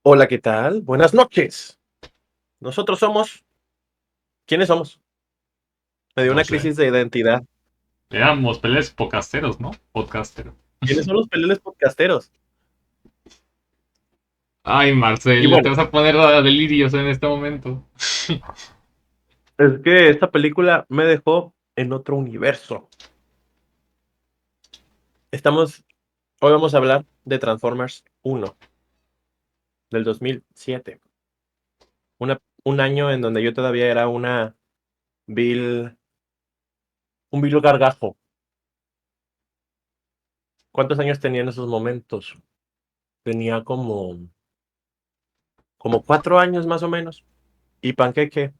Hola, ¿qué tal? Buenas noches. Nosotros somos, ¿quiénes somos? Me dio No una sé. crisis de identidad. Éramos peleas podcasteros, ¿no? Podcaster. ¿Quiénes son los peleles podcasteros? Ay, Y Marcel, te bueno, vas a poner a delirios en este momento. es que esta película me dejó en otro universo. Estamos, hoy vamos a hablar de Transformers 1 del 2007. Un año en donde yo todavía era vil, un vil gargajo. ¿Cuántos años tenía en esos momentos? Tenía como 4 años más o menos. Y Panqueque,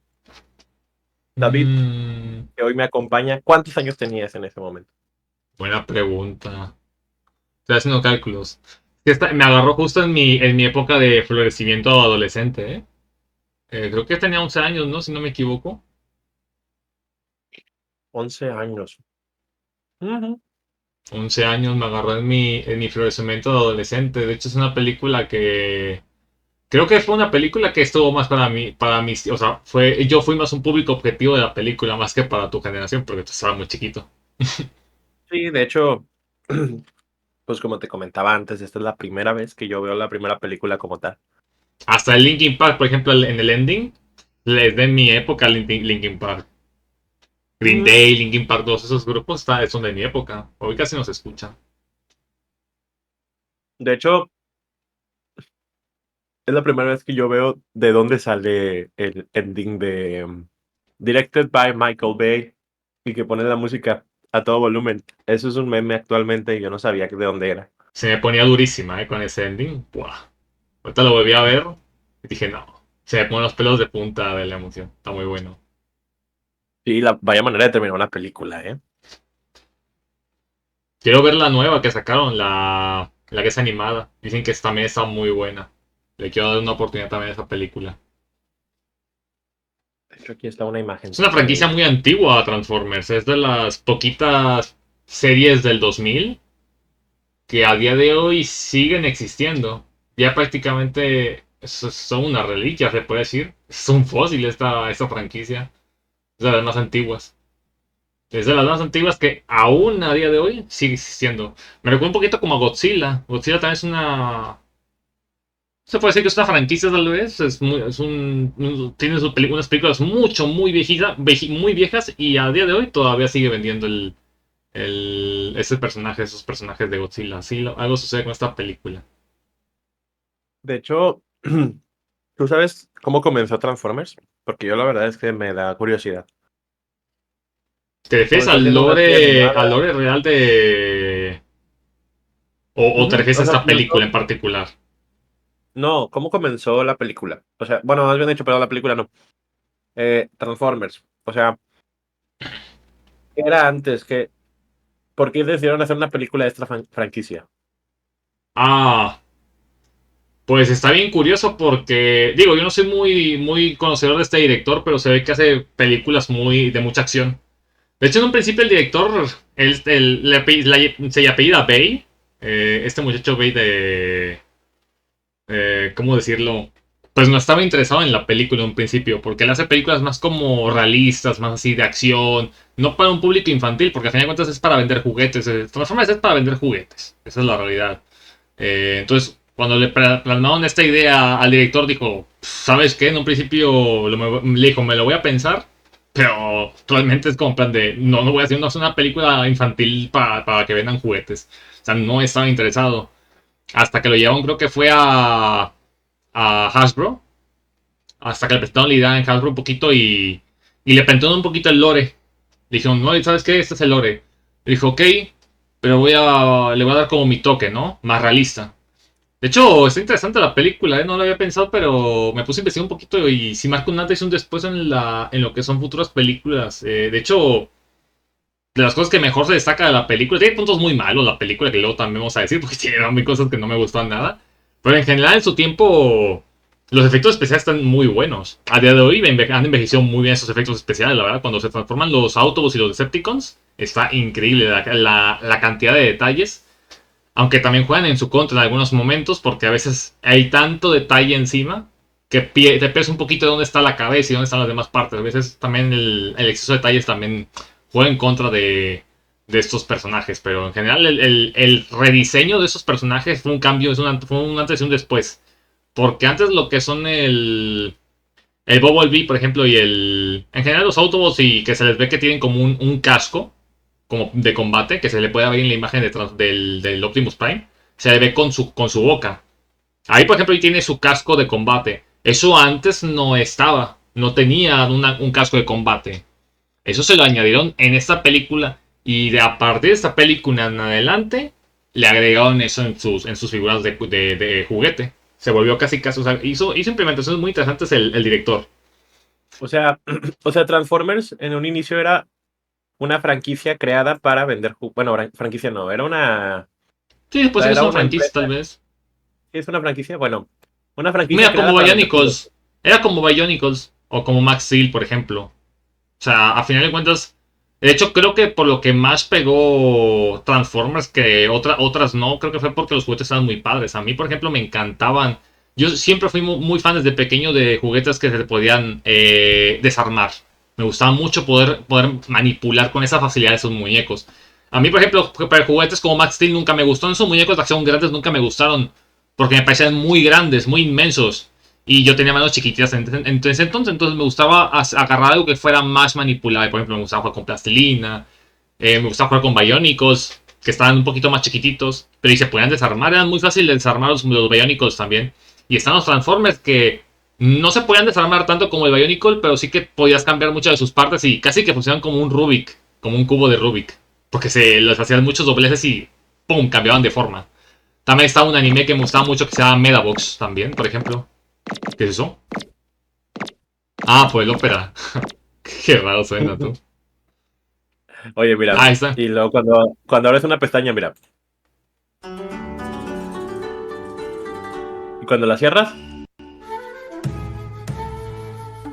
David, Mm, que hoy me acompaña, ¿cuántos años tenías en ese momento? buena pregunta. Estoy haciendo cálculos. Me agarró justo en mi época de florecimiento adolescente, ¿eh? Creo que tenía 11 años, ¿no? Si no me equivoco. 11 años. Ujú. 11 años me agarró en mi florecimiento de adolescente. De hecho, es una película que creo que fue una película que estuvo más para mis, o sea, yo fui más un público objetivo de la película más que para tu generación, porque tú estabas muy chiquito. Sí, de hecho, pues como te comentaba antes, esta es la primera vez que yo veo la primera película como tal. Hasta el Linkin Park, por ejemplo, en el ending, es de mi época Linkin Park. Green Ujú. Day, Linkin Park, todos esos grupos son de mi época. Hoy casi no se escuchan. De hecho, es la primera vez que yo veo de dónde sale el ending de Directed by Michael Bay y que pone la música a todo volumen. Eso es un meme actualmente y yo no sabía de dónde era. Se me ponía durísima, con ese ending. Buah. Ahorita lo volví a ver y dije, no. Se me ponen los pelos de punta de la emoción. Está muy bueno. Sí, la vaya manera de terminar una película, ¿eh? Quiero ver la nueva que sacaron, la que es animada. Dicen que también está muy buena. Le quiero dar una oportunidad también a esa película. De hecho, aquí está una Es una imagencita de franquicia ella. muy antigua, Transformers. Es de las poquitas series del 2000 que a día de hoy siguen existiendo. Ya prácticamente son una reliquia, se puede decir. Es un fósil esta franquicia. Es de las más antiguas. Es de las más antiguas que aún a día de hoy sigue existiendo. Me recuerda un poquito como a Godzilla. Godzilla también es una. Se puede decir que es una franquicia tal vez. Tiene unas películas muy viejas y a día de hoy todavía sigue vendiendo esos personajes de Godzilla. Sí, algo sucede con esta película. De hecho, ¿tú sabes cómo comenzó Transformers? Porque yo la verdad es que me da curiosidad. ¿Te refieres Comenzó siendo una serie al animada. lore real de. O te Ujú. refieres O a sea, esta película comenzó. en particular? No, ¿cómo comenzó la película? O sea, bueno, más bien dicho, pero la película no. Transformers. O sea, era antes que. ¿Por qué decidieron hacer una película de esta franquicia? Ah, pues está bien curioso porque, digo, yo no soy muy conocedor de este director, pero se ve que hace películas de mucha acción. De hecho, en un principio el director, se apellida Bay, este muchacho Bay ¿cómo decirlo? Pues no estaba interesado en la película en un principio, porque él hace películas más como realistas, más así de acción, no para un público infantil, porque al final de cuentas es para vender juguetes. Transformers es para vender juguetes, esa es la realidad. Entonces, cuando le plasmaron esta idea al director, dijo, ¿sabes qué? En un principio le dijo, me lo voy a pensar, pero realmente es como plan de, no voy a hacer una película infantil para que vendan juguetes. O sea, no estaba interesado. Hasta que lo llevaron, creo que fue a Hasbro. Hasta que le presentaron la idea en Hasbro un poquito y le presentaron un poquito el lore. Le dijeron, no, ¿sabes qué? Este es el lore. Le dijo, ok, pero le voy a dar como mi toque, ¿no? Más realista. De hecho, está interesante la película, ¿eh? No lo había pensado, pero me puse a investigar un poquito y si marca un antes y un después en lo que son futuras películas. De hecho, de las cosas que mejor se destaca de la película, tiene puntos muy malos la película, que luego también vamos a decir, porque tiene cosas que no me gustan nada. Pero en general, en su tiempo, los efectos especiales están muy buenos. A día de hoy han envejecido muy bien esos efectos especiales, la verdad. Cuando se transforman los Autobots y los Decepticons, está increíble la cantidad de detalles. Aunque también juegan en su contra en algunos momentos, porque a veces hay tanto detalle encima que te pierdes un poquito de dónde está la cabeza y dónde están las demás partes. A veces también el exceso de detalles también juega en contra de estos personajes. Pero en general el rediseño de esos personajes fue un cambio, fue un antes y un después. Porque antes lo que son el Bumblebee, por ejemplo, y en general los Autobots y que se les ve que tienen como un casco como de combate, que se le puede ver en la imagen del Optimus Prime, se le ve con su boca. Ahí, por ejemplo, ahí tiene su casco de combate. Eso antes no estaba. No tenía un casco de combate. Eso se lo añadieron en esta película. Y a partir de esta película en adelante, le agregaron eso en sus figuras de juguete. Se volvió casi. O sea, hizo implementaciones muy interesantes el director. O sea, Transformers en un inicio era una franquicia creada para vender bueno, franquicia no, era una... Sí, O pues sea, es era una una franquicia tal empresa. vez. ¿Sí es una franquicia? Bueno, una franquicia Mira, como creada para vender juguetes. Bionicles. Era como Bionicles. O como Max Steel, por ejemplo. O sea, a final de cuentas. De hecho, creo que por lo que más pegó Transformers que otras no, creo que fue porque los juguetes estaban muy padres. A mí, por ejemplo, me encantaban. Yo siempre fui muy fan desde pequeño de juguetes que se podían desarmar. Me gustaba mucho poder manipular con esa facilidad esos muñecos. A mí, por ejemplo, para juguetes como Max Steel nunca me gustaron. Esos muñecos de acción grandes nunca me gustaron. Porque me parecían muy grandes, muy inmensos. Y yo tenía manos chiquititas entonces me gustaba agarrar algo que fuera más manipulable. Por ejemplo, me gustaba jugar con plastilina, me gustaba jugar con Bionicles, que estaban un poquito más chiquititos, pero y se podían desarmar, eran muy fáciles de desarmar los Bionicles también. Y están los Transformers que no se podían desarmar tanto como el Bionicle, pero sí que podías cambiar muchas de sus partes y casi que funcionaban como un Rubik, como un cubo de Rubik, porque se les hacían muchos dobleces y ¡pum! Cambiaban de forma. También estaba un anime que me gustaba mucho que se llama Medabox también, por ejemplo. ¿Qué es eso? Ah, pues el ópera. Qué raro suena tú. Oye, mira, Ah, ahí está. y luego cuando abres una pestaña, mira, y cuando la cierras,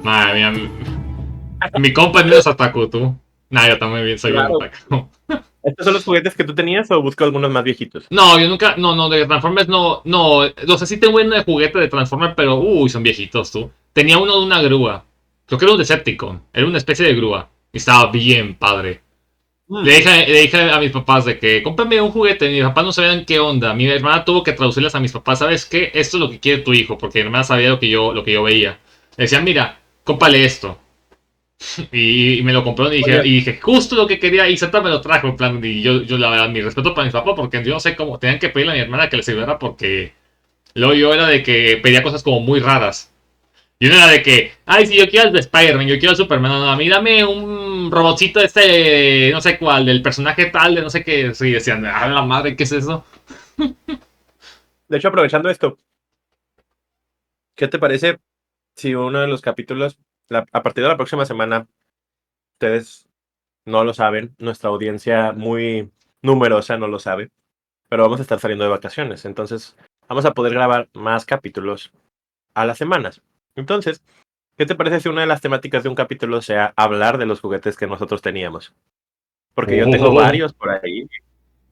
Madre mía, mi compa es otaku, tú. Nah, yo también bien soy bien claro. otaku. ¿Estos son los juguetes que tú tenías o busco algunos más viejitos? No, yo nunca, no, de Transformers no, o sea, sí tengo uno de juguete de Transformers, pero, son viejitos, tú. Tenía uno de una grúa. Creo que era un Decepticon, era una especie de grúa. Y estaba bien padre. Le dije a mis papás de que cómprame un juguete. Mis papás no sabían qué onda. Mi hermana tuvo que traducirles a mis papás. ¿Sabes qué? Esto es lo que quiere tu hijo. Porque mi hermana sabía lo que yo veía. Le decían, mira, cómprale esto. Y me lo compró Oye, y dije, justo lo que quería. Y Santa me lo trajo. En plan, y yo la verdad, mi respeto para mis papás. Porque yo no sé cómo. Tenían que pedirle a mi hermana que les ayudara. Porque luego yo era de que pedía cosas como muy raras. Y una era de que, ay, si yo quiero al de Spider-Man, yo quiero al Superman. No, a mí dame un robotcito no sé cuál, del personaje tal, de no sé qué. Sí, decían, ah, la madre, ¿qué es eso? de hecho, aprovechando esto, ¿qué te parece si uno de los capítulos, a partir de la próxima semana, ustedes no lo saben, nuestra audiencia muy numerosa no lo sabe, pero vamos a estar saliendo de vacaciones, entonces vamos a poder grabar más capítulos a las semanas. Entonces, ¿qué te parece si una de las temáticas de un capítulo sea hablar de los juguetes que nosotros teníamos? Porque yo tengo Oh, varios por ahí.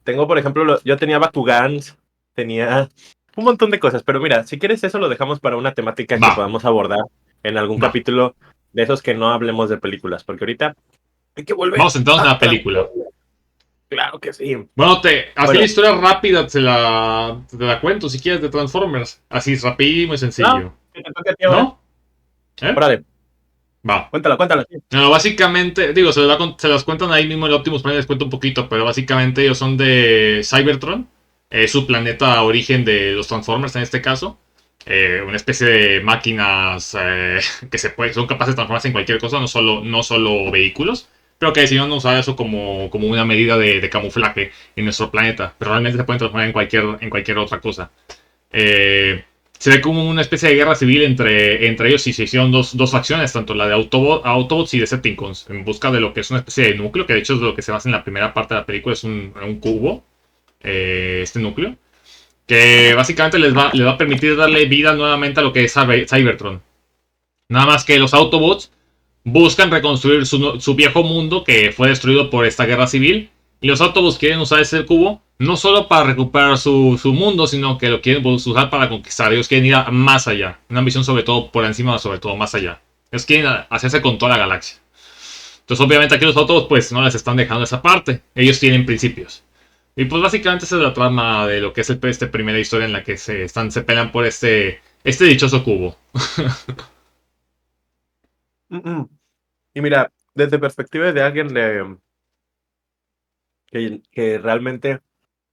Tengo, por ejemplo, yo tenía Bakugans, tenía un montón de cosas, pero mira, si quieres eso lo dejamos para una temática que va, podamos abordar en algún va. capítulo de esos que no hablemos de películas, porque ahorita hay que volver Vamos entonces a a la película. Transformers. Claro que sí. Bueno, así la Bueno, historia rápida te la cuento si quieres de Transformers. Así, rapidísimo y muy no, sencillo. que te toque a ti ahora. ¿No? ¿Eh? Órale, Va. cuéntala. Sí. No, básicamente, digo, se las cuentan ahí mismo el Optimus Prime, les cuento un poquito, pero básicamente ellos son de Cybertron, su planeta origen de los Transformers en este caso. Una especie de máquinas que son capaces de transformarse en cualquier cosa, no solo vehículos, pero que decidieron usar eso como una medida de camuflaje en nuestro planeta. Pero realmente se pueden transformar en cualquier otra cosa. Eh, Se ve como una especie de guerra civil entre ellos y se hicieron dos facciones, tanto la de Autobots y Decepticons, en busca de lo que es una especie de núcleo, que de hecho es de lo que se basa en la primera parte de la película, es un cubo, este núcleo, que básicamente les va a permitir darle vida nuevamente a lo que es Cybertron. Nada más que los Autobots buscan reconstruir su viejo mundo que fue destruido por esta guerra civil Y los Autobots quieren usar ese cubo no solo para recuperar su mundo, sino que lo quieren usar para conquistar. Ellos quieren ir más allá. Una ambición sobre todo por encima, sobre todo más allá. Ellos quieren hacerse con toda la galaxia. Entonces obviamente aquí los Autobots pues no les están dejando esa parte. Ellos tienen principios. Y pues básicamente esa es la trama de lo que es esta primera historia en la que se pelean por este dichoso cubo. Y mira, desde perspectiva de alguien que realmente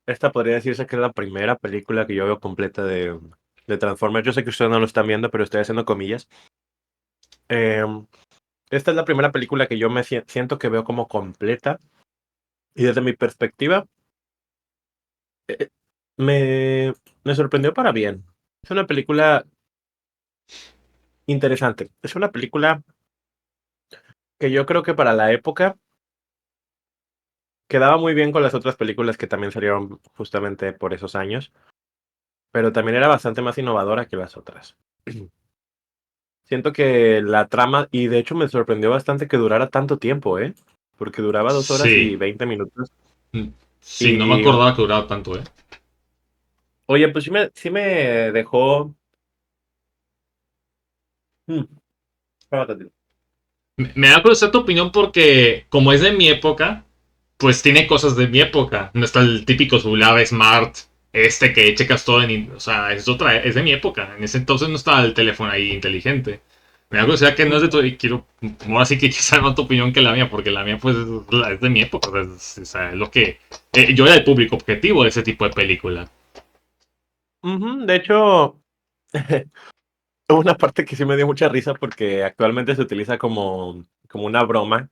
esta podría decirse que es la primera película que yo veo completa de Transformers. Yo sé que ustedes no lo están viendo, pero estoy haciendo comillas. Em, Esta es la primera película que yo me siento que veo como completa. Y desde mi perspectiva, eh, me sorprendió para bien. Es una película interesante. Es una película que yo creo que para la época quedaba muy bien con las otras películas que también salieron justamente por esos años, pero también era bastante más innovadora que las otras. Siento que la trama, y de hecho me sorprendió bastante que durara tanto tiempo, ¿eh? Porque duraba 2 horas y 20 minutos. Sí, no me Y, acordaba que duraba tanto, ¿eh? oye, pues sí me dejó... Mm, espérate tantito. Me da curiosidad tu opinión porque, como es de mi época, pues tiene cosas de mi época. No está el típico celular smart, que checas todo en... O sea, es de mi época. En ese entonces no estaba el teléfono ahí inteligente. Me da curiosidad que no es de tu... Y quiero... Ahora sí que quizá no tu opinión que la mía, porque la mía pues es de mi época. O sea, es lo que... yo era el público objetivo de ese tipo de película. Ujú, de hecho, hubo una parte que sí me dio mucha risa porque actualmente se utiliza como una broma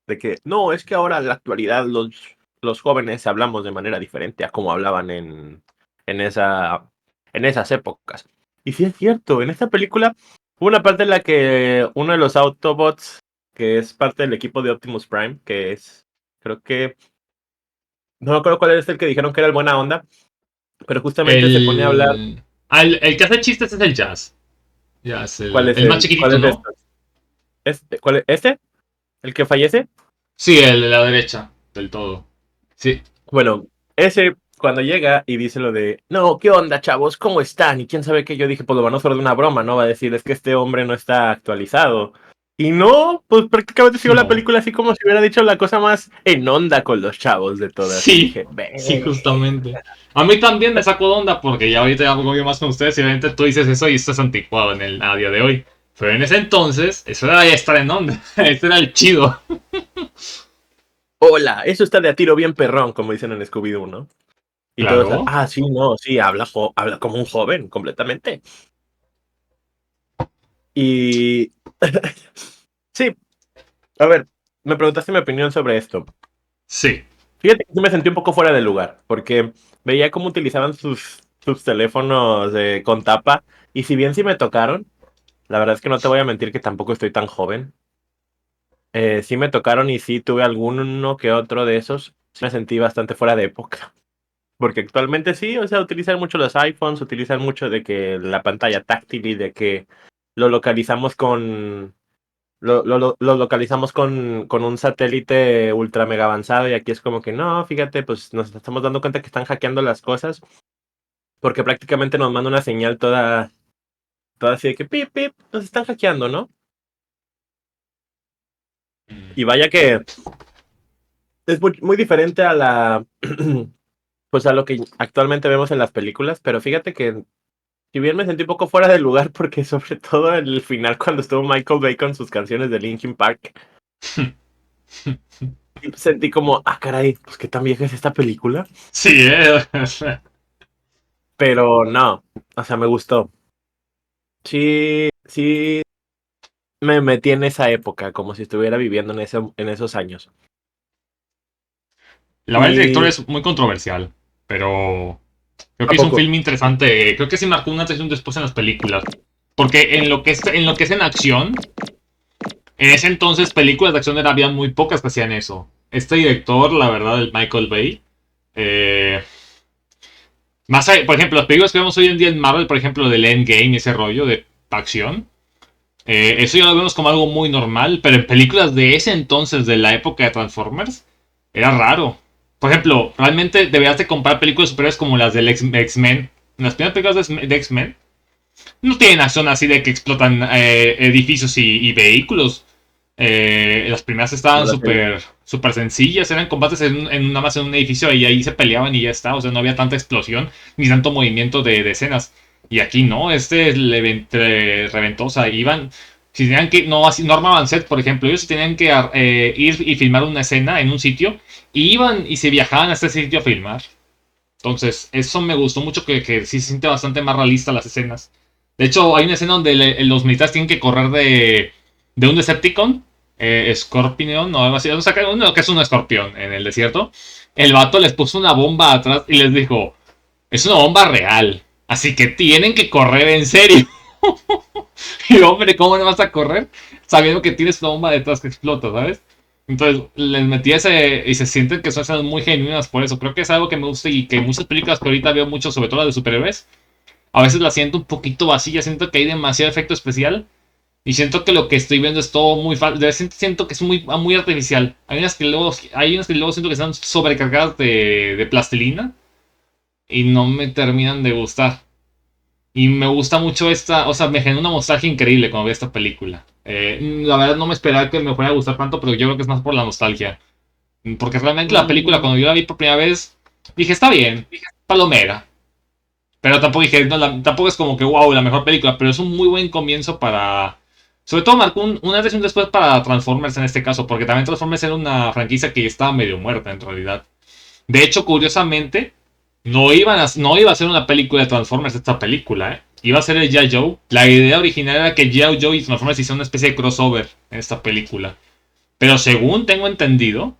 de que no, es que ahora en la actualidad los jóvenes hablamos de manera diferente a como hablaban en esa, en esas épocas. Y sí es cierto, en esta película hubo una parte en la que uno de los Autobots, que es parte del equipo de Optimus Prime, que es, creo que, no me acuerdo cuál es el que dijeron que era el buena onda, pero justamente se pone a hablar. El que hace chistes es el Jazz. Jazz, ¿Cuál es el más cuál chiquitito, es de ¿no? estos? ¿Cuál es? ¿Este? ¿El que fallece? Sí, el de la derecha, del todo. Sí. Bueno, ese cuando llega y dice lo de, no, ¿qué onda, chavos? ¿Cómo están? Y quién sabe qué, yo dije, pues lo van a hacer de una broma, ¿no? Va a decir, es que este hombre no está actualizado. Y no, pues prácticamente siguió la No. película así como si hubiera dicho la cosa más en onda con los chavos de todas. Y Sí, dije, sí, ve. justamente. A mí también me sacó de onda porque ya ahorita ya voy más con ustedes y obviamente tú dices eso y esto es anticuado a día de hoy. Pero en ese entonces, eso era ya estar en onda. Ese era el chido. Hola, eso está de a tiro bien perrón, como dicen en Scooby-Doo, ¿no? Y todos, Claro. sí, no, sí, habla como un joven, completamente. Y sí, a ver, me preguntaste mi opinión sobre esto. Sí. Fíjate que sí me sentí un poco fuera de lugar, porque veía cómo utilizaban sus teléfonos con tapa, y si bien sí me tocaron, la verdad es que no te voy a mentir que tampoco estoy tan joven. Sí me tocaron y sí tuve alguno que otro de esos. Sí me sentí bastante fuera de época, porque actualmente sí, o sea, utilizan mucho los iPhones, utilizan mucho de que la pantalla táctil y de que lo localizamos lo localizamos con un satélite ultra mega avanzado y aquí es como que no, fíjate, pues nos estamos dando cuenta que están hackeando las cosas porque prácticamente nos manda una señal toda así de que pip, pip, nos están hackeando, ¿no? Y vaya que es muy diferente a pues a lo que actualmente vemos en las películas, pero fíjate que si bien me sentí un poco fuera de lugar porque sobre todo el final cuando estuvo Michael Bay con sus canciones de Linkin Park, sentí como, caray, pues qué tan vieja es esta película. Sí, Pero no, o sea, me gustó. Sí, sí me metí en esa época, como si estuviera viviendo en esos años. La verdad, el director Y es muy controversial, pero creo ¿a que hizo un poco? film interesante. Creo que sí marcó un antes y un después en las películas. Porque en lo que es en acción, en ese entonces películas de acción había muy pocas que hacían eso. Este director, la verdad, el Michael Bay, eh, por ejemplo, las películas que vemos hoy en día en Marvel, por ejemplo, del Endgame y ese rollo de acción, eso ya lo vemos como algo muy normal, pero en películas de ese entonces, de la época de Transformers, era raro. por ejemplo, realmente deberías de comprar películas superiores como las del X-Men. Las primeras películas de X-Men no tienen acción así de que explotan edificios y vehículos. Las primeras No estaban las he visto. súper sencillas, eran combates nada más en un edificio y ahí se peleaban y ya está. O sea, no había tanta explosión ni tanto movimiento de escenas. Y aquí no, le reventó. O sea, iban. Si tenían que. No, no armaban set, por ejemplo. Ellos tenían que ir y filmar una escena en un sitio. Y iban y se viajaban a este sitio a filmar. Entonces, eso me gustó mucho que sí se siente bastante más realista las escenas. De hecho, hay una escena donde los militares tienen que correr de un Decepticon, Scorpion, o algo así, o sea, que es un escorpión en el desierto. El vato les puso una bomba atrás y les dijo, es una bomba real, así que tienen que correr en serio. Y hombre, ¿cómo no vas a correr sabiendo que tienes una bomba detrás que explota, ¿sabes? Entonces les metí ese y se sienten que son escenas muy genuinas por eso. Creo que es algo que me gusta y que muchas películas que ahorita veo mucho, sobre todo las de superhéroes, a veces las siento un poquito vacías, siento que hay demasiado efecto especial y siento que lo que estoy viendo es todo muy falso. Siento que es muy artificial. Hay unas que luego siento que están sobrecargadas de plastilina y no me terminan de gustar. Y me gusta mucho esta, o sea, me genera una nostalgia increíble cuando veo esta película. La verdad no me esperaba que me fuera a gustar tanto, pero yo creo que es más por la nostalgia. Porque realmente la película, Mm, cuando yo la vi por primera vez, dije, está bien, palomera. Pero tampoco dije, no, tampoco es como que, wow, la mejor película, pero es un muy buen comienzo para... Sobre todo marcó un antes y un después para Transformers en este caso, porque también Transformers era una franquicia que estaba medio muerta en realidad. De hecho, curiosamente, no iba a ser una película de Transformers esta película, ¿eh? Iba a ser el G.I. Joe. La idea original era que G.I. Joe y Transformers hicieran una especie de crossover en esta película. Pero según tengo entendido,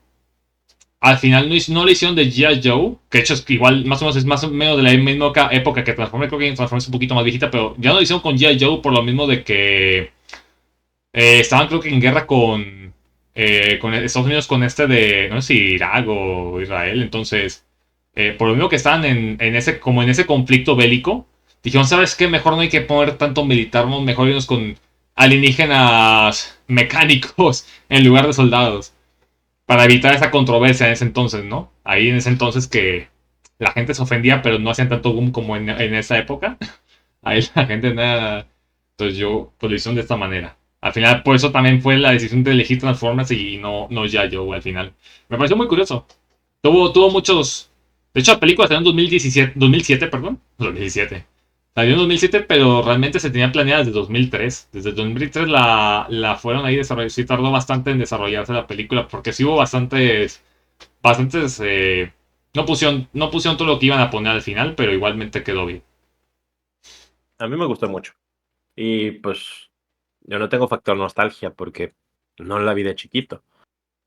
al final no lo hicieron de G.I. Joe, que de hecho es que igual más o menos es más o menos de la misma época que Transformers, creo que Transformers es un poquito más viejita, pero ya no lo hicieron con G.I. Joe por lo mismo de que estaban creo que en guerra con Estados Unidos con este de, no sé si Irak o Israel, entonces, por lo mismo que estaban como en ese conflicto bélico, dijeron, ¿sabes qué? Mejor no hay que poner tanto militar, ¿no? Mejor irnos con alienígenas mecánicos en lugar de soldados para evitar esa controversia en ese entonces, ¿no? Ahí en ese entonces que la gente se ofendía, pero no hacían tanto boom como en esa época. Ahí la gente nada. Entonces yo pues lo hicieron de esta manera. Al final, por eso también fue la decisión de elegir Transformers y no ya yo al final. Me pareció muy curioso. Tuvo muchos. De hecho, la película salió en 2007, perdón. 2017. Salió en 2007, pero realmente se tenía planeada desde 2003. Desde 2003 la fueron ahí desarrollando. Sí tardó bastante en desarrollarse la película, porque sí hubo bastantes. No pusieron todo lo que iban a poner al final, pero igualmente quedó bien. a mí me gustó mucho. Y pues yo no tengo factor nostalgia porque no la vi de chiquito.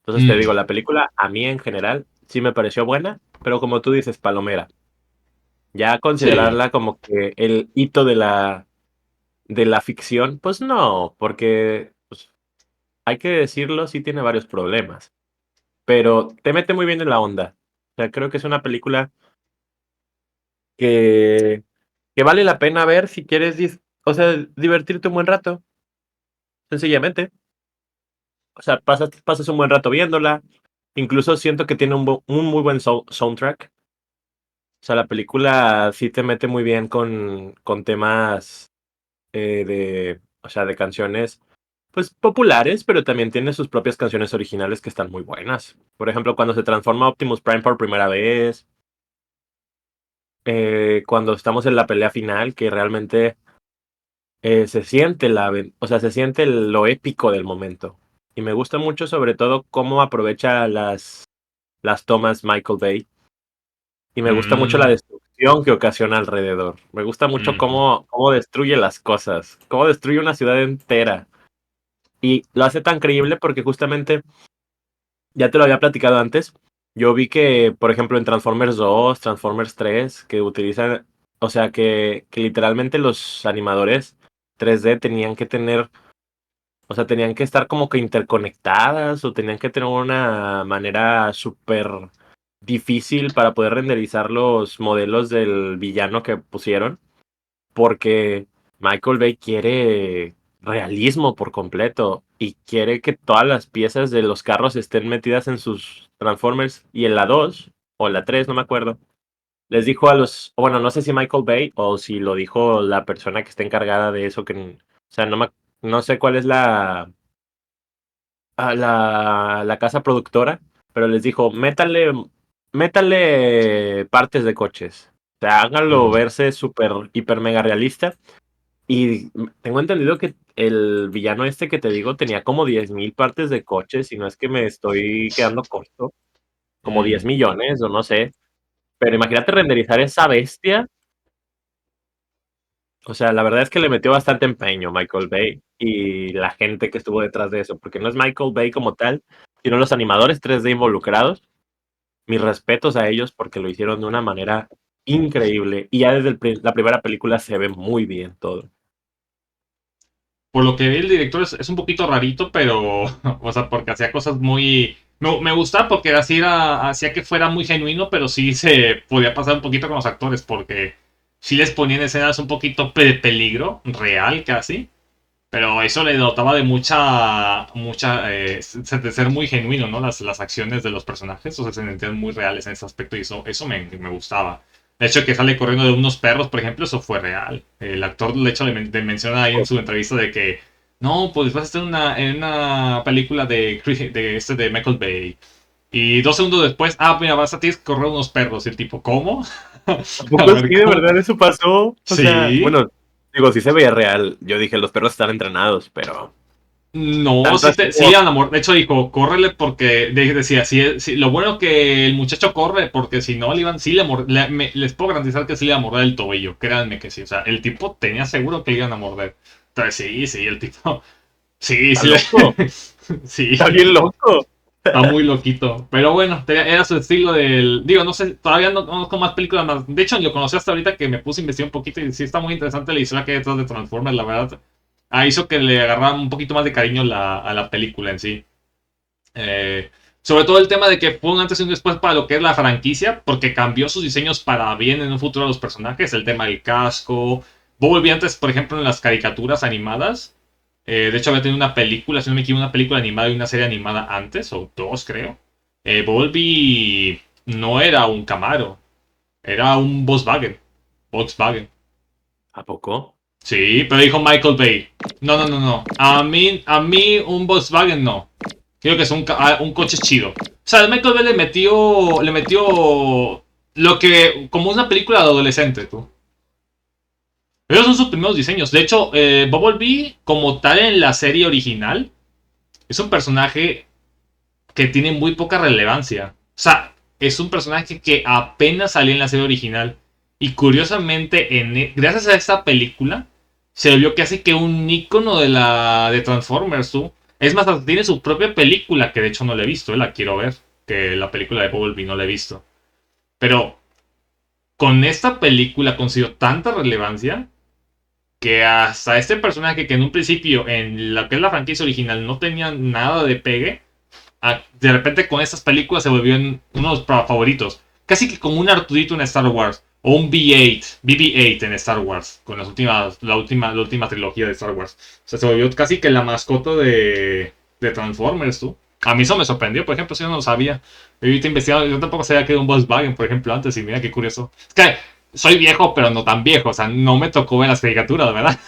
Entonces te Mm, digo, la película a mí en general sí me pareció buena, pero como tú dices, palomera. Ya sí. considerarla como que el hito de la ficción, pues no, porque pues, hay que decirlo, sí tiene varios problemas, pero te mete muy bien en la onda. O sea, creo que es una película que, que vale la pena ver si quieres, o sea, divertirte un buen rato, sencillamente. O sea, pasas un buen rato viéndola. Incluso siento que tiene un muy buen soundtrack. O sea, la película sí te mete muy bien con temas o sea, de canciones, pues populares, pero también tiene sus propias canciones originales que están muy buenas. Por ejemplo, cuando se transforma Optimus Prime por primera vez, cuando estamos en la pelea final, que realmente se siente o sea, se siente lo épico del momento. Y me gusta mucho sobre todo cómo aprovecha las tomas Michael Bay. Y me gusta mucho la Mm, destrucción que ocasiona alrededor. Me gusta mucho ujú. cómo destruye las cosas, cómo destruye una ciudad entera. Y lo hace tan creíble porque justamente, ya te lo había platicado antes, yo vi que, por ejemplo, en Transformers 2, Transformers 3, que utilizan, o sea, que literalmente los animadores 3D tenían que tener, o sea, tenían que estar como que interconectadas o tenían que tener una manera súper difícil para poder renderizar los modelos del villano que pusieron, porque Michael Bay quiere realismo por completo y quiere que todas las piezas de los carros estén metidas en sus Transformers y en la 2. o la 3, no me acuerdo. Les dijo a los, bueno, no sé si Michael Bay o si lo dijo la persona que está encargada de eso, o sea, no sé cuál es la casa productora, pero les dijo, métale partes de coches. O sea, háganlo Mm. verse súper, hiper, mega realista. Y tengo entendido que el villano este que te digo tenía como 10,000 partes de coches, y no es que me estoy quedando corto, como 10 Mm. millones o no sé. Pero imagínate renderizar esa bestia. O sea, la verdad es que le metió bastante empeño Michael Bay y la gente que estuvo detrás de eso, porque no es Michael Bay como tal, sino los animadores 3D involucrados. Mis respetos a ellos porque lo hicieron de una manera increíble y ya desde la primera película se ve muy bien todo. Por lo que vi, el director es un poquito rarito, pero, o sea, porque hacía cosas muy... Me gustaba porque así hacía que fuera muy genuino, pero sí se podía pasar un poquito con los actores, porque sí les ponían escenas un poquito de peligro, real casi, pero eso le notaba de de ser muy genuino, ¿no? Las acciones de los personajes, o sea, se sentían muy reales en ese aspecto y eso me gustaba. De hecho, que sale corriendo de unos perros, por ejemplo, eso fue real. El actor, de hecho, le menciona ahí en su entrevista de que, no, pues vas a estar en una película de Michael Bay. Y 2 segundos después, mira, vas a tienes que correr unos perros. Y el tipo, ¿cómo? ¿A A poco ver, sí de ¿cómo? verdad eso pasó? O sea, Sí. bueno, digo, sí se veía real. Yo dije, los perros están entrenados, pero No, tanto así sí le como, iban a morder. De hecho, dijo, córrele porque decía, lo bueno que el muchacho corre, porque si no le iban, sí les puedo garantizar que sí le iban a morder el tobillo. Créanme que sí. O sea, el tipo tenía seguro que le iban a morder. Entonces, sí, el tipo. Sí, está sí, loco, sí. está bien loco. Está muy loquito. Pero bueno, era su estilo del. Digo, no sé, todavía no conozco más películas más. De hecho, lo conocí hasta ahorita que me puse a investigar un poquito y sí está muy interesante la historia que hay detrás de Transformers, la verdad. Hizo que le agarrara un poquito más de cariño a la película en sí. Eh, Sobre todo el tema de que fue un antes y un después para lo que es la franquicia, porque cambió sus diseños para bien en un futuro a los personajes, el tema del casco. Bumblebee antes, por ejemplo, en las caricaturas animadas, de hecho había tenido una película, si no me equivoco, una película animada y una serie animada antes, o dos creo. Bumblebee no era un Camaro, era un Volkswagen. Volkswagen. ¿A poco? Sí, pero dijo Michael Bay. No, no, no, no. A mí un Volkswagen no. Creo que es un coche chido. O sea, Michael Bay le metió lo que, como una película de adolescente, tú. Esos son sus primeros diseños. De hecho, Bumblebee, como tal en la serie original, es un personaje que tiene muy poca relevancia. O sea, es un personaje que apenas salió en la serie original. Y curiosamente, gracias a esta película, se volvió casi que un icono de Transformers, tú. Es más, hasta tiene su propia película, que de hecho no la he visto, la quiero ver. Que la película de Bumblebee no la he visto. Pero con esta película consiguió tanta relevancia que hasta este personaje que en un principio, en lo que es la franquicia original, no tenía nada de pegue, de repente con estas películas se volvieron uno de los favoritos. Casi que como un Arturito en Star Wars. O un BB-8 en Star Wars. Con la última trilogía de Star Wars. O sea, se volvió casi que la mascota de Transformers, tú. A mí eso me sorprendió, por ejemplo, si yo no lo sabía. Yo ahorita investigando, yo tampoco sabía que era un Volkswagen, por ejemplo, antes. Y mira qué curioso. Es que soy viejo, pero no tan viejo. O sea, no me tocó ver las caricaturas, ¿verdad?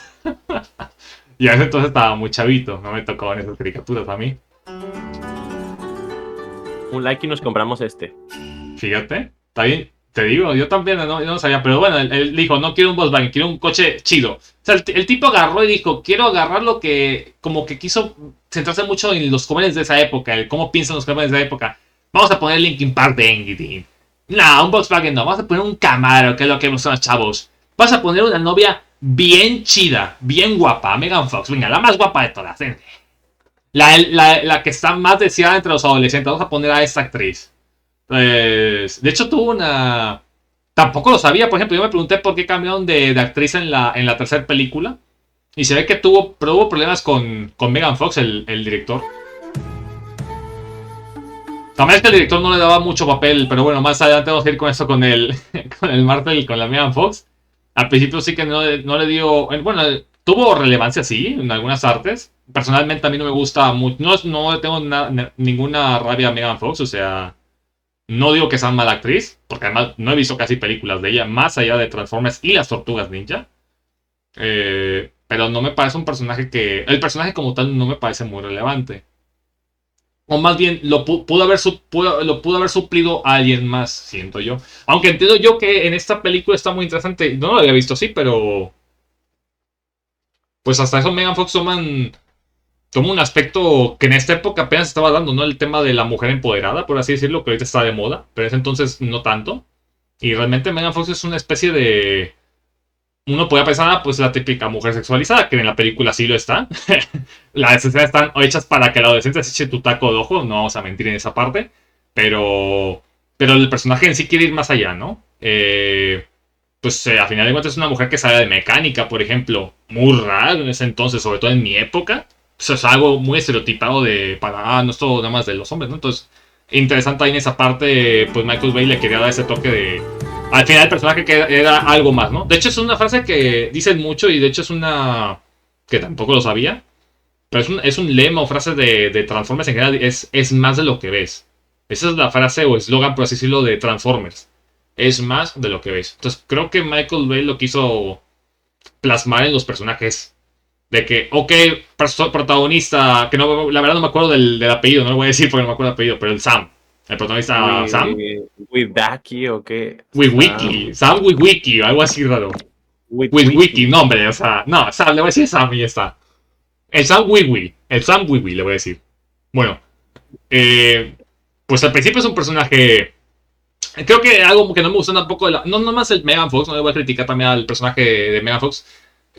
Y a ese entonces estaba muy chavito. No me tocó ver esas caricaturas a mí. Un like y nos compramos este. Fíjate, está bien. Te digo, yo también yo no sabía, pero bueno, él dijo, no quiero un Volkswagen, quiero un coche chido. O sea, el tipo agarró y dijo, quiero agarrar lo que, como que quiso centrarse mucho en los jóvenes de esa época, el cómo piensan los jóvenes de esa época. Vamos a poner Linkin Park de Engine. No, un Volkswagen no, vamos a poner un Camaro, que es lo que usan los chavos. Vas a poner una novia bien chida, bien guapa, Megan Fox, venga, la más guapa de todas. La que está más deseada entre los adolescentes, vamos a poner a esta actriz. Pues, de hecho, tuvo una. Tampoco lo sabía, por ejemplo, yo me pregunté por qué cambiaron de actriz en la tercera película. Y se ve que tuvo problemas con Megan Fox, el director. También es que el director no le daba mucho papel, pero bueno, más adelante vamos a ir con eso con el Marvel y con la Megan Fox. Al principio sí que no le dio. Bueno, tuvo relevancia, sí, en algunas artes. Personalmente a mí no me gusta mucho. No le tengo ninguna rabia a Megan Fox, o sea. No digo que sea mala actriz, porque además no he visto casi películas de ella, más allá de Transformers y las Tortugas Ninja. Pero no me parece un personaje que... El personaje como tal no me parece muy relevante. O más bien, lo pudo haber suplido a alguien más, siento yo. Aunque entiendo yo que en esta película está muy interesante. No lo había visto así, pero... Pues hasta eso Megan Fox toma un aspecto que en esta época apenas estaba dando, ¿no? El tema de la mujer empoderada, por así decirlo, que ahorita está de moda. Pero en ese entonces no tanto. Y realmente Megan Fox es una especie de... Uno podría pensar, pues la típica mujer sexualizada, que en la película sí lo está. Las escenas están hechas para que la adolescente se eche tu taco de ojo, no vamos a mentir en esa parte. Pero, pero el personaje en sí quiere ir más allá, ¿no? A final de cuentas es una mujer que sabe de mecánica, por ejemplo. Muy raro en ese entonces, sobre todo en mi época. Eso es algo muy estereotipado no es todo nada más de los hombres, ¿no? Entonces, interesante ahí en esa parte, pues Michael Bay le quería dar ese toque de al final el personaje que era algo más, ¿no? De hecho es una frase que dicen mucho y de hecho es una que tampoco lo sabía, pero es un lema o frase de Transformers en general, es más de lo que ves. Esa es la frase o eslogan, por así decirlo, de Transformers. Es más de lo que ves. Entonces creo que Michael Bay lo quiso plasmar en los personajes. De que, ok, protagonista, que no, la verdad no me acuerdo del apellido, no lo voy a decir porque no me acuerdo del apellido, pero el Sam. El protagonista Sam. Witwicky o qué. Wiki, Sam Wiki, algo así raro. Wiki, Witwicky. no, hombre, o sea, no, Sam, le voy a decir Sam y ya está. El Sam Wiki, le voy a decir. Bueno, eh, pues al principio es un personaje. Creo que algo que no me gustó tampoco no nomás el Megan Fox, no le voy a criticar también al personaje de Megan Fox.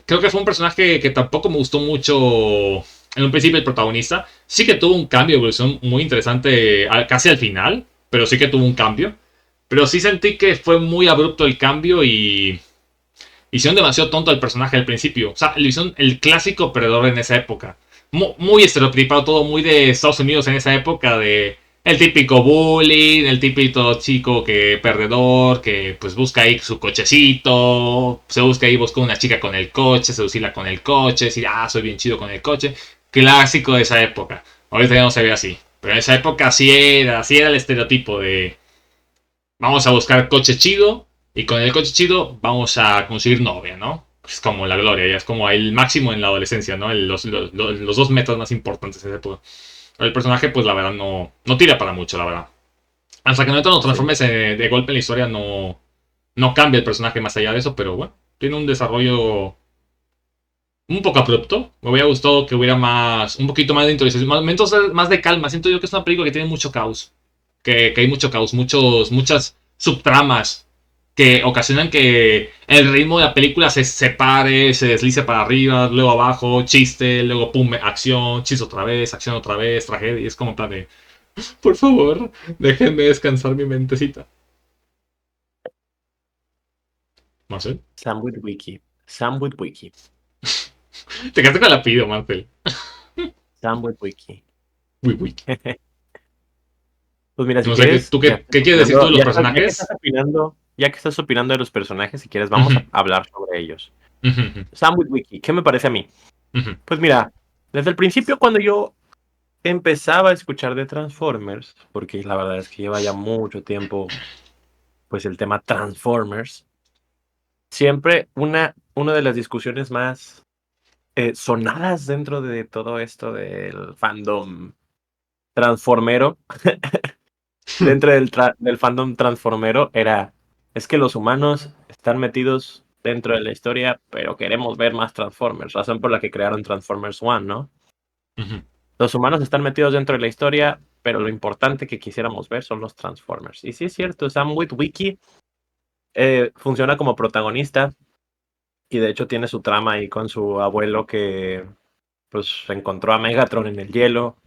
Creo que fue un personaje que tampoco me gustó mucho en un principio el protagonista. Sí que tuvo un cambio de evolución muy interesante casi al final, pero sí que tuvo un cambio. Pero sí sentí que fue muy abrupto el cambio y hicieron demasiado tonto al personaje al principio. O sea, le hicieron el clásico perdedor en esa época. Muy estereotipado todo, muy de Estados Unidos en esa época, de el típico bullying, el típico chico que perdedor, que pues busca ahí su cochecito, se busca ahí, busca una chica con el coche, seducirla con el coche, decir, soy bien chido con el coche. Clásico de esa época. Ahorita ya no se ve así. Pero en esa época sí era el estereotipo de vamos a buscar coche chido y con el coche chido vamos a conseguir novia, ¿no? Es como la gloria, ya es como el máximo en la adolescencia, ¿no? Los dos metas más importantes en ese punto. El personaje, pues la verdad, no tira para mucho, la verdad. Hasta que no te lo Sí. transformes de golpe en la historia, no cambia el personaje más allá de eso, pero bueno, tiene un desarrollo un poco abrupto. Me hubiera gustado que hubiera un poquito más de introducción, momentos más de calma. Siento yo que es una película que tiene mucho caos. Que hay mucho caos, muchas subtramas que ocasionan que el ritmo de la película se separe, se deslice para arriba, luego abajo, chiste, luego pum, acción, chiste otra vez, tragedia. Y es como en plan de, por favor, déjenme descansar mi mentecita. Marcel, Sam Witwicky. Sam Witwicky. te quedaste con el apellido, Marcel. Sam Witwicky. Uy, uy. Pues mira, si No sé, quieres, ¿tú qué quieres decir tú de los personajes? ya que estás opinando de los personajes, si quieres, vamos a hablar sobre ellos. Sam Witwicky, ¿qué me parece a mí? Pues mira, desde el principio cuando yo empezaba a escuchar de Transformers, porque la verdad es que lleva ya mucho tiempo, pues el tema Transformers, siempre una de las discusiones más sonadas dentro de todo esto del fandom transformero, dentro del fandom transformero es que los humanos están metidos dentro de la historia, pero queremos ver más Transformers, razón por la que crearon Transformers One, ¿no? Los humanos están metidos dentro de la historia, pero lo importante que quisiéramos ver son los Transformers. Y sí es cierto, Sam Witwicky funciona como protagonista y de hecho tiene su trama ahí con su abuelo que pues encontró a Megatron en el hielo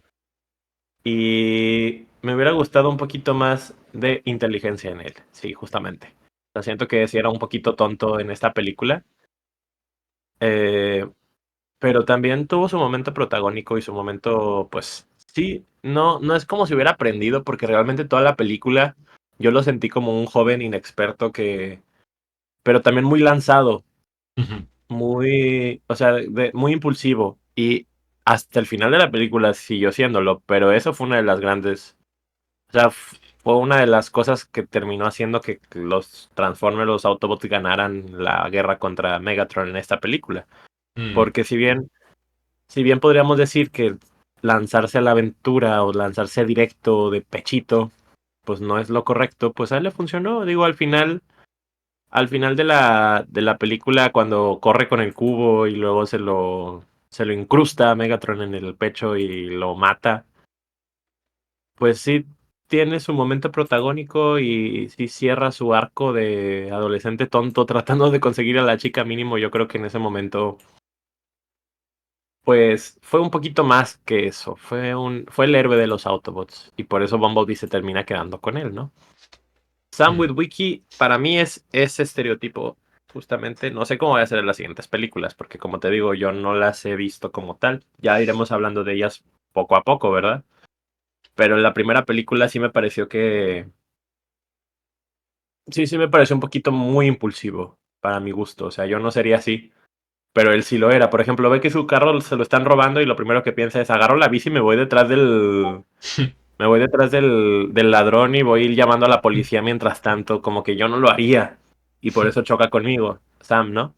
y me hubiera gustado un poquito más de inteligencia en él, sí, justamente. O sea, siento que sí era un poquito tonto en esta película, eh, pero también tuvo su momento protagónico y su momento, pues sí, no es como si hubiera aprendido, porque realmente toda la película yo lo sentí como un joven inexperto pero también muy lanzado, muy, o sea, muy impulsivo y hasta el final de la película siguió siéndolo, pero eso fue una de las grandes, o sea, fue una de las cosas que terminó haciendo que los Transformers, los Autobots ganaran la guerra contra Megatron en esta película. Mm, Porque si bien podríamos decir que lanzarse a la aventura o lanzarse directo de pechito, pues no es lo correcto, pues a él le funcionó. Digo, al final de la película, cuando corre con el cubo y luego se lo incrusta a Megatron en el pecho y lo mata, pues sí tiene su momento protagónico y sí cierra su arco de adolescente tonto tratando de conseguir a la chica mínimo. Yo creo que en ese momento, pues fue un poquito más que eso. Fue el héroe de los Autobots y por eso Bumblebee se termina quedando con él, ¿no? Sam mm. Witwicky para mí es ese estereotipo, justamente. No sé cómo va a ser en las siguientes películas, porque como te digo, yo no las he visto como tal. Ya iremos hablando de ellas poco a poco, ¿verdad? Pero en la primera película sí me pareció que... Sí me pareció un poquito muy impulsivo para mi gusto. O sea, yo no sería así, pero él sí lo era. Por ejemplo, ve que su carro se lo están robando y lo primero que piensa es agarro la bici y me voy detrás del... Me voy detrás del ladrón y voy llamando a la policía mientras tanto, como que yo no lo haría. Y por eso choca conmigo, Sam, ¿no?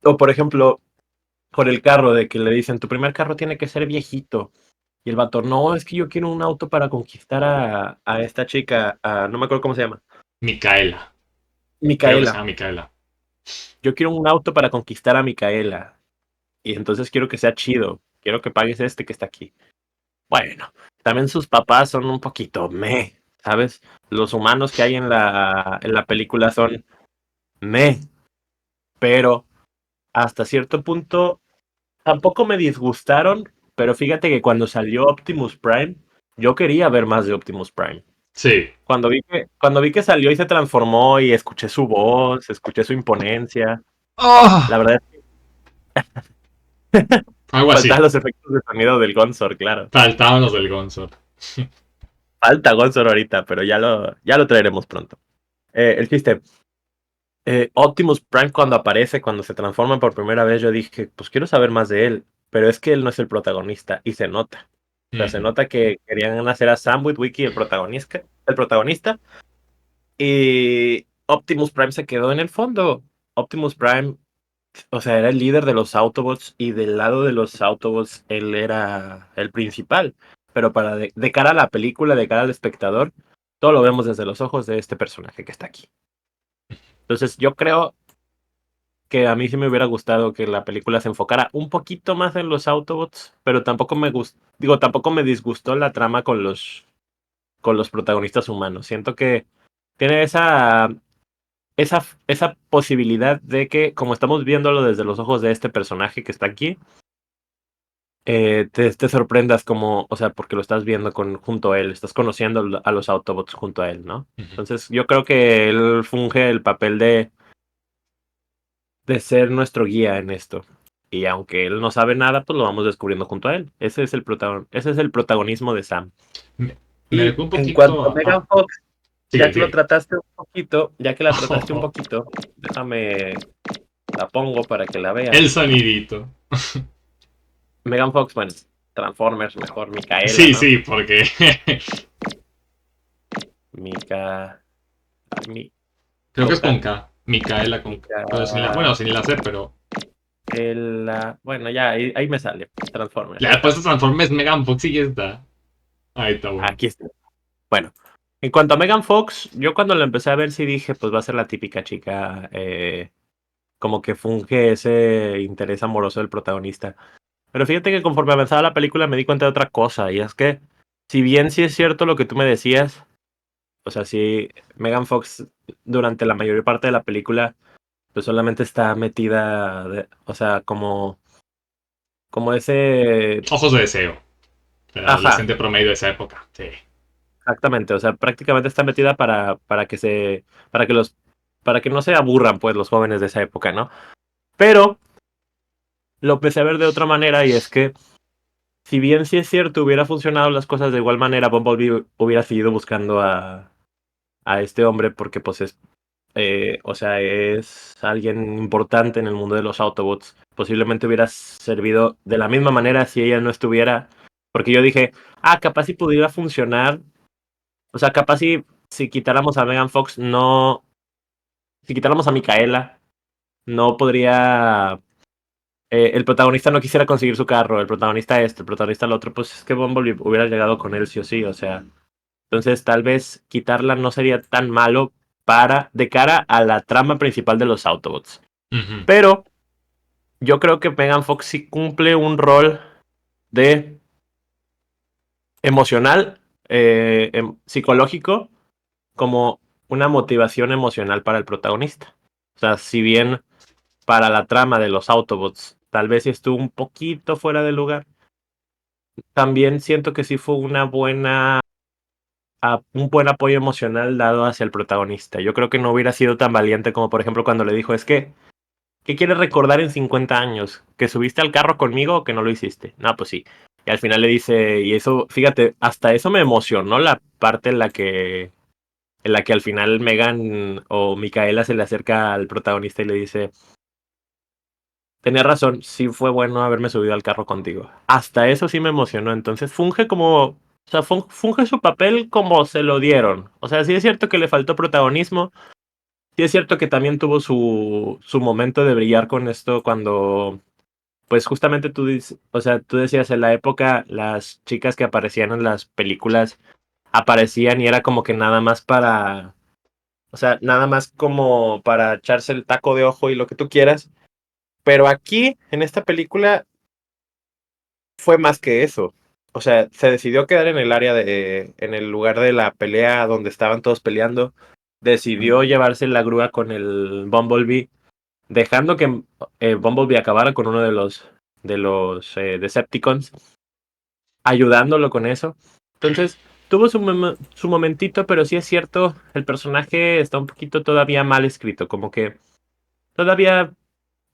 O por ejemplo, por el carro, de que le dicen, tu primer carro tiene que ser viejito. Y el vato, no, es que yo quiero un auto para conquistar a esta chica, no me acuerdo cómo se llama. Micaela. Creo que se Micaela. llama Micaela. Yo quiero un auto para conquistar a Micaela. Y entonces quiero que sea chido. Quiero que pagues este que está aquí. Bueno, también sus papás son un poquito ¿sabes? Los humanos que hay en la película son meh, pero hasta cierto punto tampoco me disgustaron, pero fíjate que cuando salió Optimus Prime, yo quería ver más de Optimus Prime. Sí. Cuando vi que salió y se transformó y escuché su voz, escuché su imponencia, la ¡Oh! verdad es que Algo faltaban así. los efectos de sonido del Gonsor, claro. Faltaban los del Gonzo. Falta Gonsor ahorita, pero ya lo traeremos pronto. El chiste, Optimus Prime cuando aparece, cuando se transforma por primera vez, yo dije, pues quiero saber más de él, pero es que él no es el protagonista y se nota. O sea, se Ujú. nota que querían hacer a Sam Witwicky el protagonista, y Optimus Prime se quedó en el fondo. Optimus Prime, o sea, era el líder de los Autobots y del lado de los Autobots él era el principal. Pero para de cara a la película, de cara al espectador, todo lo vemos desde los ojos de este personaje que está aquí. Entonces, yo creo que a mí sí me hubiera gustado que la película se enfocara un poquito más en los Autobots, pero tampoco me disgustó la trama con los protagonistas humanos. Siento que tiene esa posibilidad de que, como estamos viéndolo desde los ojos de este personaje que está aquí, te sorprendas como, o sea, porque lo estás viendo junto a él, estás conociendo a los Autobots junto a él, ¿no? Ujú. Entonces, yo creo que él funge el papel de ser nuestro guía en esto. Y aunque él no sabe nada, pues lo vamos descubriendo junto a él. Ese es el protagonismo de Sam. Me Y recuerda un en cuanto a poquito. Megan Ah, Fox, ya sigue, que lo sigue. trataste un poquito, ya que la trataste un poquito, déjame, la pongo para que la El veas. sonidito. Megan Fox, bueno, Transformers, mejor Micaela, Sí, ¿no? sí, porque. Mica, mi, Creo que con es con K, K. Micaela con K. Pero sin la. Bueno, Micaela, sin la C, pero. bueno, ya, ahí me sale, Transformers, Le ahí he está. puesto Transformers Megan Fox y ya está. Ahí está bueno. Aquí está. Bueno, en cuanto a Megan Fox, yo cuando la empecé a ver sí dije, pues va a ser la típica chica, como que funge ese interés amoroso del protagonista. Pero fíjate que conforme avanzaba la película me di cuenta de otra cosa, y es que, si bien sí es cierto lo que tú me decías, o sea, sí, Megan Fox durante la mayor parte de la película, pues solamente está metida, o sea, como ese... Ojos de deseo. El Ajá, adolescente promedio de esa época. Sí. exactamente, o sea, prácticamente está metida para que no se aburran, pues, los jóvenes de esa época, ¿no? Pero lo empecé a ver de otra manera, y es que, si bien sí es cierto, hubiera funcionado las cosas de igual manera, Bumblebee hubiera seguido buscando a este hombre porque, pues, o sea, es alguien importante en el mundo de los Autobots. Posiblemente hubiera servido de la misma manera si ella no estuviera, porque yo dije, capaz si pudiera funcionar O sea, capaz si quitáramos a Megan Fox, no. Si quitáramos a Micaela, no podría. El protagonista no quisiera conseguir su carro, el protagonista el protagonista el otro, pues es que Bumblebee hubiera llegado con él sí o sí, o sea. Entonces, tal vez quitarla no sería tan malo de cara a la trama principal de los Autobots. Ujú. Pero yo creo que Megan Fox sí cumple un rol de emocional, psicológico, como una motivación emocional para el protagonista. O sea, si bien para la trama de los Autobots tal vez sí estuvo un poquito fuera de lugar, también siento que sí fue un buen apoyo emocional dado hacia el protagonista. Yo creo que no hubiera sido tan valiente como por ejemplo cuando le dijo, ¿qué quieres recordar en 50 años? ¿Que subiste al carro conmigo o que no lo hiciste? No, pues sí. Y al final le dice, y eso, fíjate, hasta eso me emocionó la parte en la que al final Megan o Micaela se le acerca al protagonista y le dice, tenía razón, sí fue bueno haberme subido al carro contigo. Hasta eso sí me emocionó, entonces funge su papel como se lo dieron. O sea, sí es cierto que le faltó protagonismo, sí es cierto que también tuvo su momento de brillar con esto cuando, pues justamente o sea, tú decías en la época las chicas que aparecían en las películas aparecían y era como que nada más o sea, nada más como para echarse el taco de ojo y lo que tú quieras. Pero aquí, en esta película, fue más que eso. O sea, se decidió quedar en el lugar de la pelea donde estaban todos peleando. Decidió llevarse la grúa con el Bumblebee, dejando que Bumblebee acabara con uno de los Decepticons, ayudándolo con eso. Entonces, tuvo su momentito, pero sí es cierto, el personaje está un poquito todavía mal escrito, como que todavía,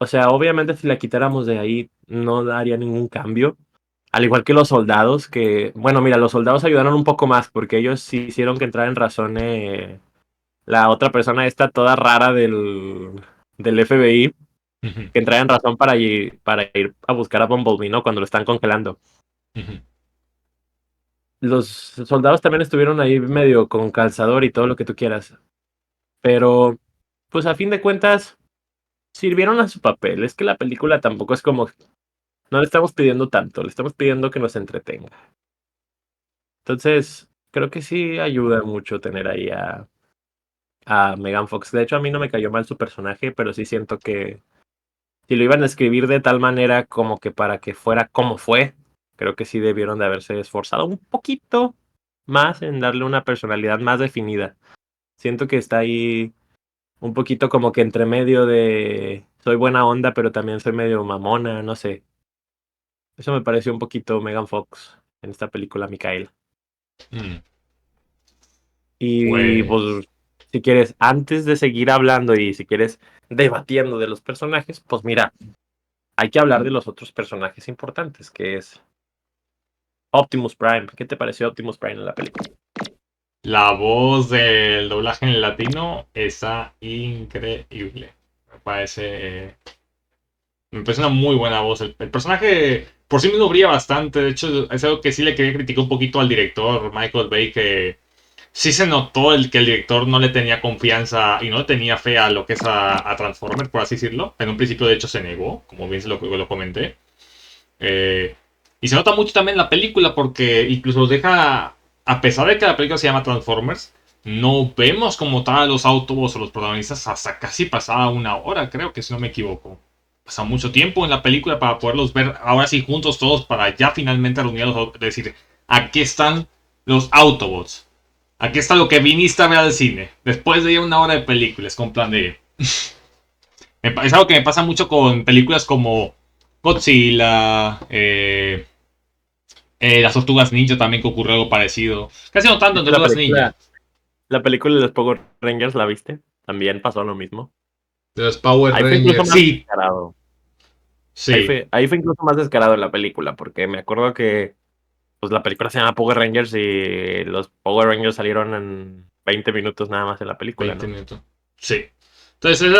o sea, obviamente si la quitáramos de ahí no daría ningún cambio. Al igual que los soldados, bueno, mira, los soldados ayudaron un poco más porque ellos sí hicieron que entrara en razón la otra persona esta toda rara del FBI, Ujú. que entrara en razón para ir a buscar a Bumblebee, ¿no? Cuando lo están congelando. Ujú. Los soldados también estuvieron ahí medio con calzador y todo lo que tú quieras. Pero, pues a fin de cuentas, sirvieron a su papel. Es que la película tampoco es como. No le estamos pidiendo tanto, le estamos pidiendo que nos entretenga. Entonces, creo que sí ayuda mucho tener ahí a Megan Fox. De hecho, a mí no me cayó mal su personaje, pero sí siento que si lo iban a escribir de tal manera como que para que fuera como fue, creo que sí debieron de haberse esforzado un poquito más en darle una personalidad más definida. Siento que está ahí un poquito como que entre medio de soy buena onda, pero también soy medio mamona, no sé. Eso me pareció un poquito Megan Fox en esta película, Micaela. Mm. Y Pues pues, si quieres, antes de seguir hablando y si quieres debatiendo de los personajes, pues mira, hay que hablar de los otros personajes importantes, que es Optimus Prime. ¿Qué te pareció Optimus Prime en la película? la voz del doblaje en latino está increíble. Me parece una muy buena voz. El personaje por sí mismo brilla bastante. De hecho, es algo que sí le quería criticar un poquito al director Michael Bay, que sí se notó que el director no le tenía confianza y no le tenía fe a lo que es a Transformers, por así decirlo. En un principio, de hecho, se negó, como bien lo comenté. Eh, y se nota mucho también en la película porque incluso los deja, a pesar de que la película se llama Transformers, no vemos como tal a los Autobots o los protagonistas hasta casi pasada una hora, creo que si no me equivoco. Pasa mucho tiempo en la película para poderlos ver ahora sí juntos todos para ya finalmente reunirlos, decir, aquí están los Autobots. Aquí está lo que viniste a ver al cine. Después de ya una hora de películas con plan de... Es algo que me pasa mucho con películas como Godzilla, las Tortugas Ninja también que ocurrió algo parecido. Casi no tanto en ¿Viste la Tortugas Ninja. película, la película de los Power Rangers, la viste? También pasó lo mismo. De los Power Ahí fue incluso Rangers. más Sí, descarado. Ahí sí. fue, ahí fue incluso más descarado en la película, porque me acuerdo que pues la película se llama Power Rangers y los Power Rangers salieron en 20 minutos nada más en la película, 20 ¿no? minutos. Sí. Entonces,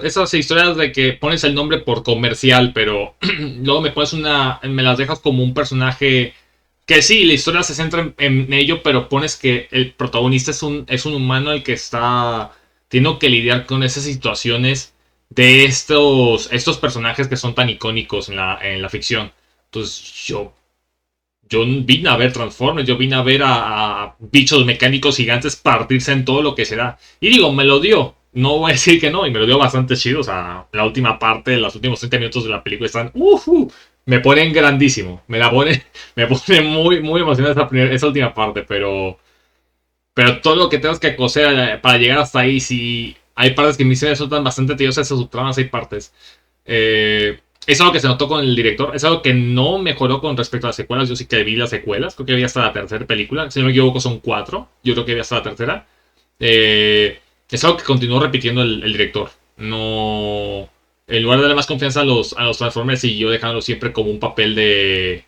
esas historias de que pones el nombre por comercial, pero luego me pones me las dejas como un personaje Que sí, la historia se centra en ello, pero pones que el protagonista es un humano el que está teniendo que lidiar con esas situaciones de estos personajes que son tan icónicos en la ficción. Entonces yo vine a ver Transformers, yo vine a ver a bichos mecánicos gigantes partirse en todo lo que se da. Y digo, me lo dio. No voy a decir que no, y me lo dio bastante chido. O sea, la última parte, los últimos 30 minutos de la película están. Me ponen grandísimo. Me pone muy, muy emocionada esa última parte, pero todo lo que tengas que coser para llegar hasta ahí, si hay partes que me resultan bastante tediosas, esas subtramas, hay partes. Es algo que se notó con el director. Es algo que no mejoró con respecto a las secuelas. Yo sí que vi las secuelas. Creo que vi hasta la tercera película. Si no me equivoco, son 4. Yo creo que vi hasta la tercera. Es algo que continuó repitiendo el director. No. En lugar de darle más confianza a los Transformers, siguió dejándolo siempre como un papel de.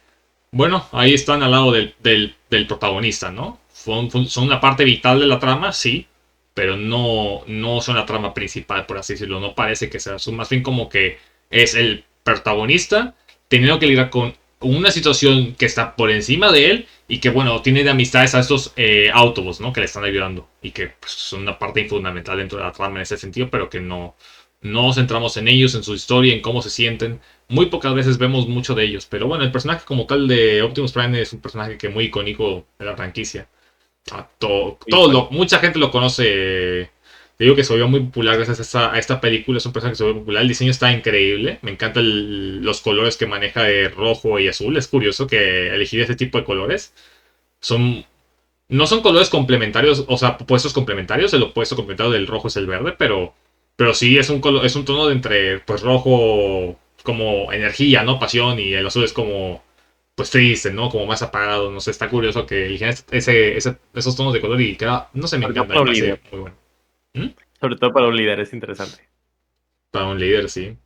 Bueno, ahí están al lado del protagonista, ¿no? Son una parte vital de la trama, sí. Pero no son la trama principal, por así decirlo. No parece que sea. Son más bien como que es el protagonista teniendo que lidiar con una situación que está por encima de él y que, bueno, tiene de amistades a estos Autobots, ¿no? Que le están ayudando y que pues, son una parte fundamental dentro de la trama en ese sentido, pero que no nos centramos en ellos, en su historia, en cómo se sienten. Muy pocas veces vemos mucho de ellos, pero bueno, el personaje como tal de Optimus Prime es un personaje que muy icónico de la franquicia. Mucha gente lo conoce. Te digo que se volvió muy popular gracias a esta película. Es un personaje que se volvió popular. El diseño está increíble. Me encantan los colores que maneja de rojo y azul. Es curioso que elegir ese tipo de colores. Son, no son colores complementarios, o sea, opuestos complementarios. El opuesto complementario del rojo es el verde, pero sí es un tono de entre pues rojo como energía, ¿no? Pasión, y el azul es como pues triste, ¿no? Como más apagado, no sé, está curioso que elijan esos tonos de color y queda, no sé, me Sobre todo encanta, para me un parece líder. muy bueno. ¿Mm? Sobre todo para un líder es interesante. Para un líder, sí.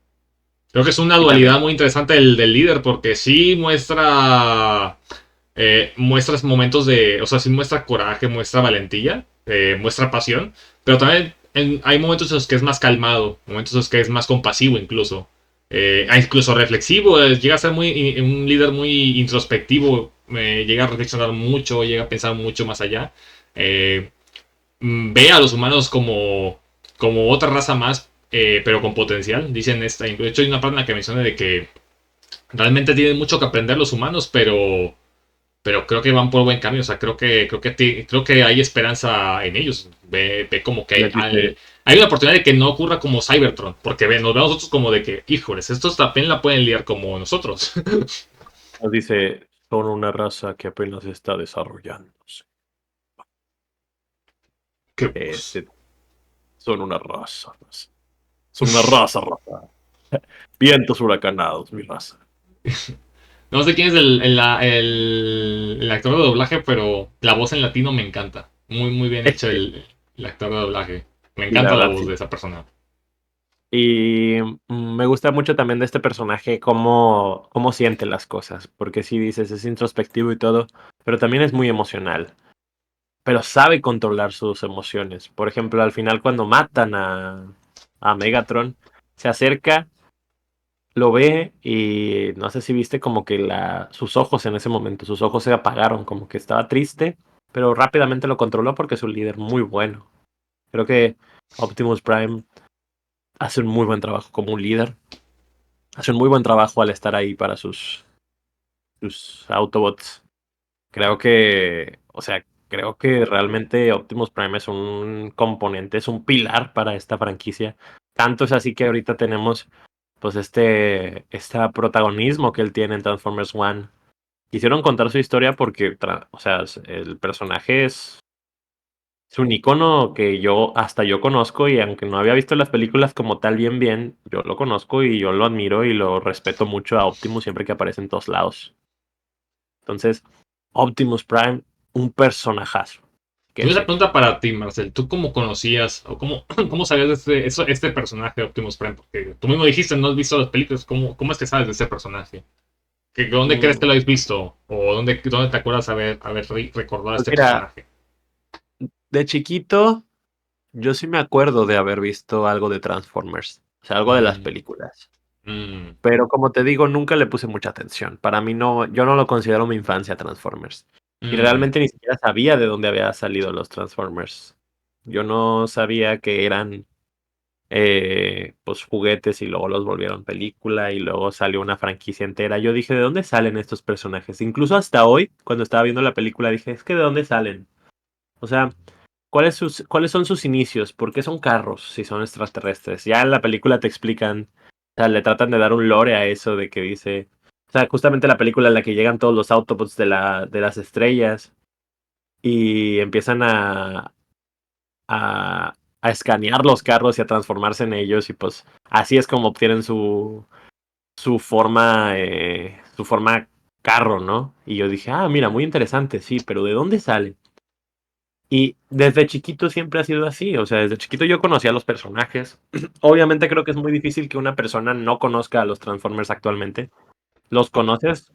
Creo que es una Y también, dualidad muy interesante del líder, porque sí muestras momentos o sea, sí muestra coraje, muestra valentía, muestra pasión, pero también hay momentos en los que es más calmado, momentos en los que es más compasivo incluso, incluso reflexivo, llega a ser un líder muy introspectivo, llega a reflexionar mucho, llega a pensar mucho más allá, eh, ve a los humanos como otra raza más, pero con potencial, dicen esta, de hecho hay una parte en la que menciona de que realmente tienen mucho que aprender los humanos, pero creo que van por buen camino. O sea, creo que hay esperanza en ellos. Ve como que hay, les hay, dice, hay una oportunidad de que no ocurra como Cybertron. Porque nos vemos nosotros como de que, híjoles, estos también la pueden liar como nosotros. nos dice, son una raza que apenas está desarrollándose. Que pues. Este, son una raza. Son una raza. Vientos huracanados, mi raza. No sé quién es el actor de doblaje, pero la voz en latino me encanta. Muy, muy bien hecho el actor de doblaje. Me Y la encanta la verdad, voz sí. de esa persona. Y me gusta mucho también de este personaje cómo siente las cosas, porque sí dices, es introspectivo y todo, pero también es muy emocional, pero sabe controlar sus emociones. Por ejemplo, al final cuando matan a Megatron, se acerca, lo ve y no sé si viste como que sus ojos en ese momento, sus ojos se apagaron, como que estaba triste, pero rápidamente lo controló porque es un líder muy bueno. Creo que Optimus Prime hace un muy buen trabajo como un líder. Hace un muy buen trabajo al estar ahí para sus Autobots. Creo que realmente Optimus Prime es un componente, es un pilar para esta franquicia. Tanto es así que ahorita tenemos pues este protagonismo que él tiene en Transformers One. Quisieron contar su historia porque, o sea, el personaje es un icono que hasta yo conozco y aunque no había visto las películas como tal bien, yo lo conozco y yo lo admiro y lo respeto mucho a Optimus siempre que aparece en todos lados. Entonces, Optimus Prime, un personajazo. ¿Qué Tengo una decir? pregunta para ti, Marcel. ¿Tú cómo conocías o cómo sabías de este personaje de Optimus Prime? Porque tú mismo dijiste, no has visto las películas. ¿Cómo es que sabes de este personaje? ¿Dónde crees que Mm, lo has visto? ¿O dónde te acuerdas haber recordado a Pues este mira, personaje? de chiquito, yo sí me acuerdo de haber visto algo de Transformers, o sea, algo de las Mm, películas. Mm, Pero como te digo, nunca le puse mucha atención. Para mí no, yo no lo considero mi infancia Transformers. Y mm, realmente ni siquiera sabía de dónde había salido los Transformers. Yo no sabía que eran pues juguetes y luego los volvieron película y luego salió una franquicia entera. Yo dije, ¿de dónde salen estos personajes? Incluso hasta hoy, cuando estaba viendo la película, dije, es que ¿de dónde salen? O sea, ¿cuáles son sus inicios? ¿Por qué son carros si son extraterrestres? Ya en la película te explican, o sea, le tratan de dar un lore a eso de que dice, o sea, justamente la película en la que llegan todos los Autobots de las estrellas y empiezan a escanear los carros y a transformarse en ellos y pues así es como obtienen su forma carro, ¿no? Y yo dije, ah, mira, muy interesante, sí, pero ¿de dónde sale? Y desde chiquito siempre ha sido así, o sea, desde chiquito yo conocía a los personajes. Obviamente creo que es muy difícil que una persona no conozca a los Transformers actualmente. Los conoces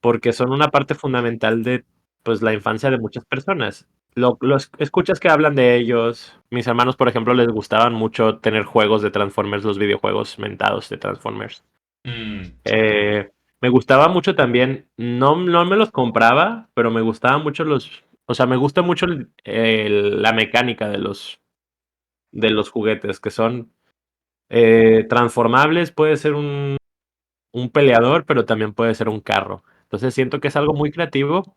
porque son una parte fundamental de pues la infancia de muchas personas. Los escuchas que hablan de ellos. Mis hermanos, por ejemplo, les gustaban mucho tener juegos de Transformers, los videojuegos mentados de Transformers. mm, Me gustaba mucho también, no me los compraba, pero me gustaban mucho o sea, me gusta mucho la mecánica de los juguetes, que son transformables, puede ser un peleador, pero también puede ser un carro. Entonces siento que es algo muy creativo,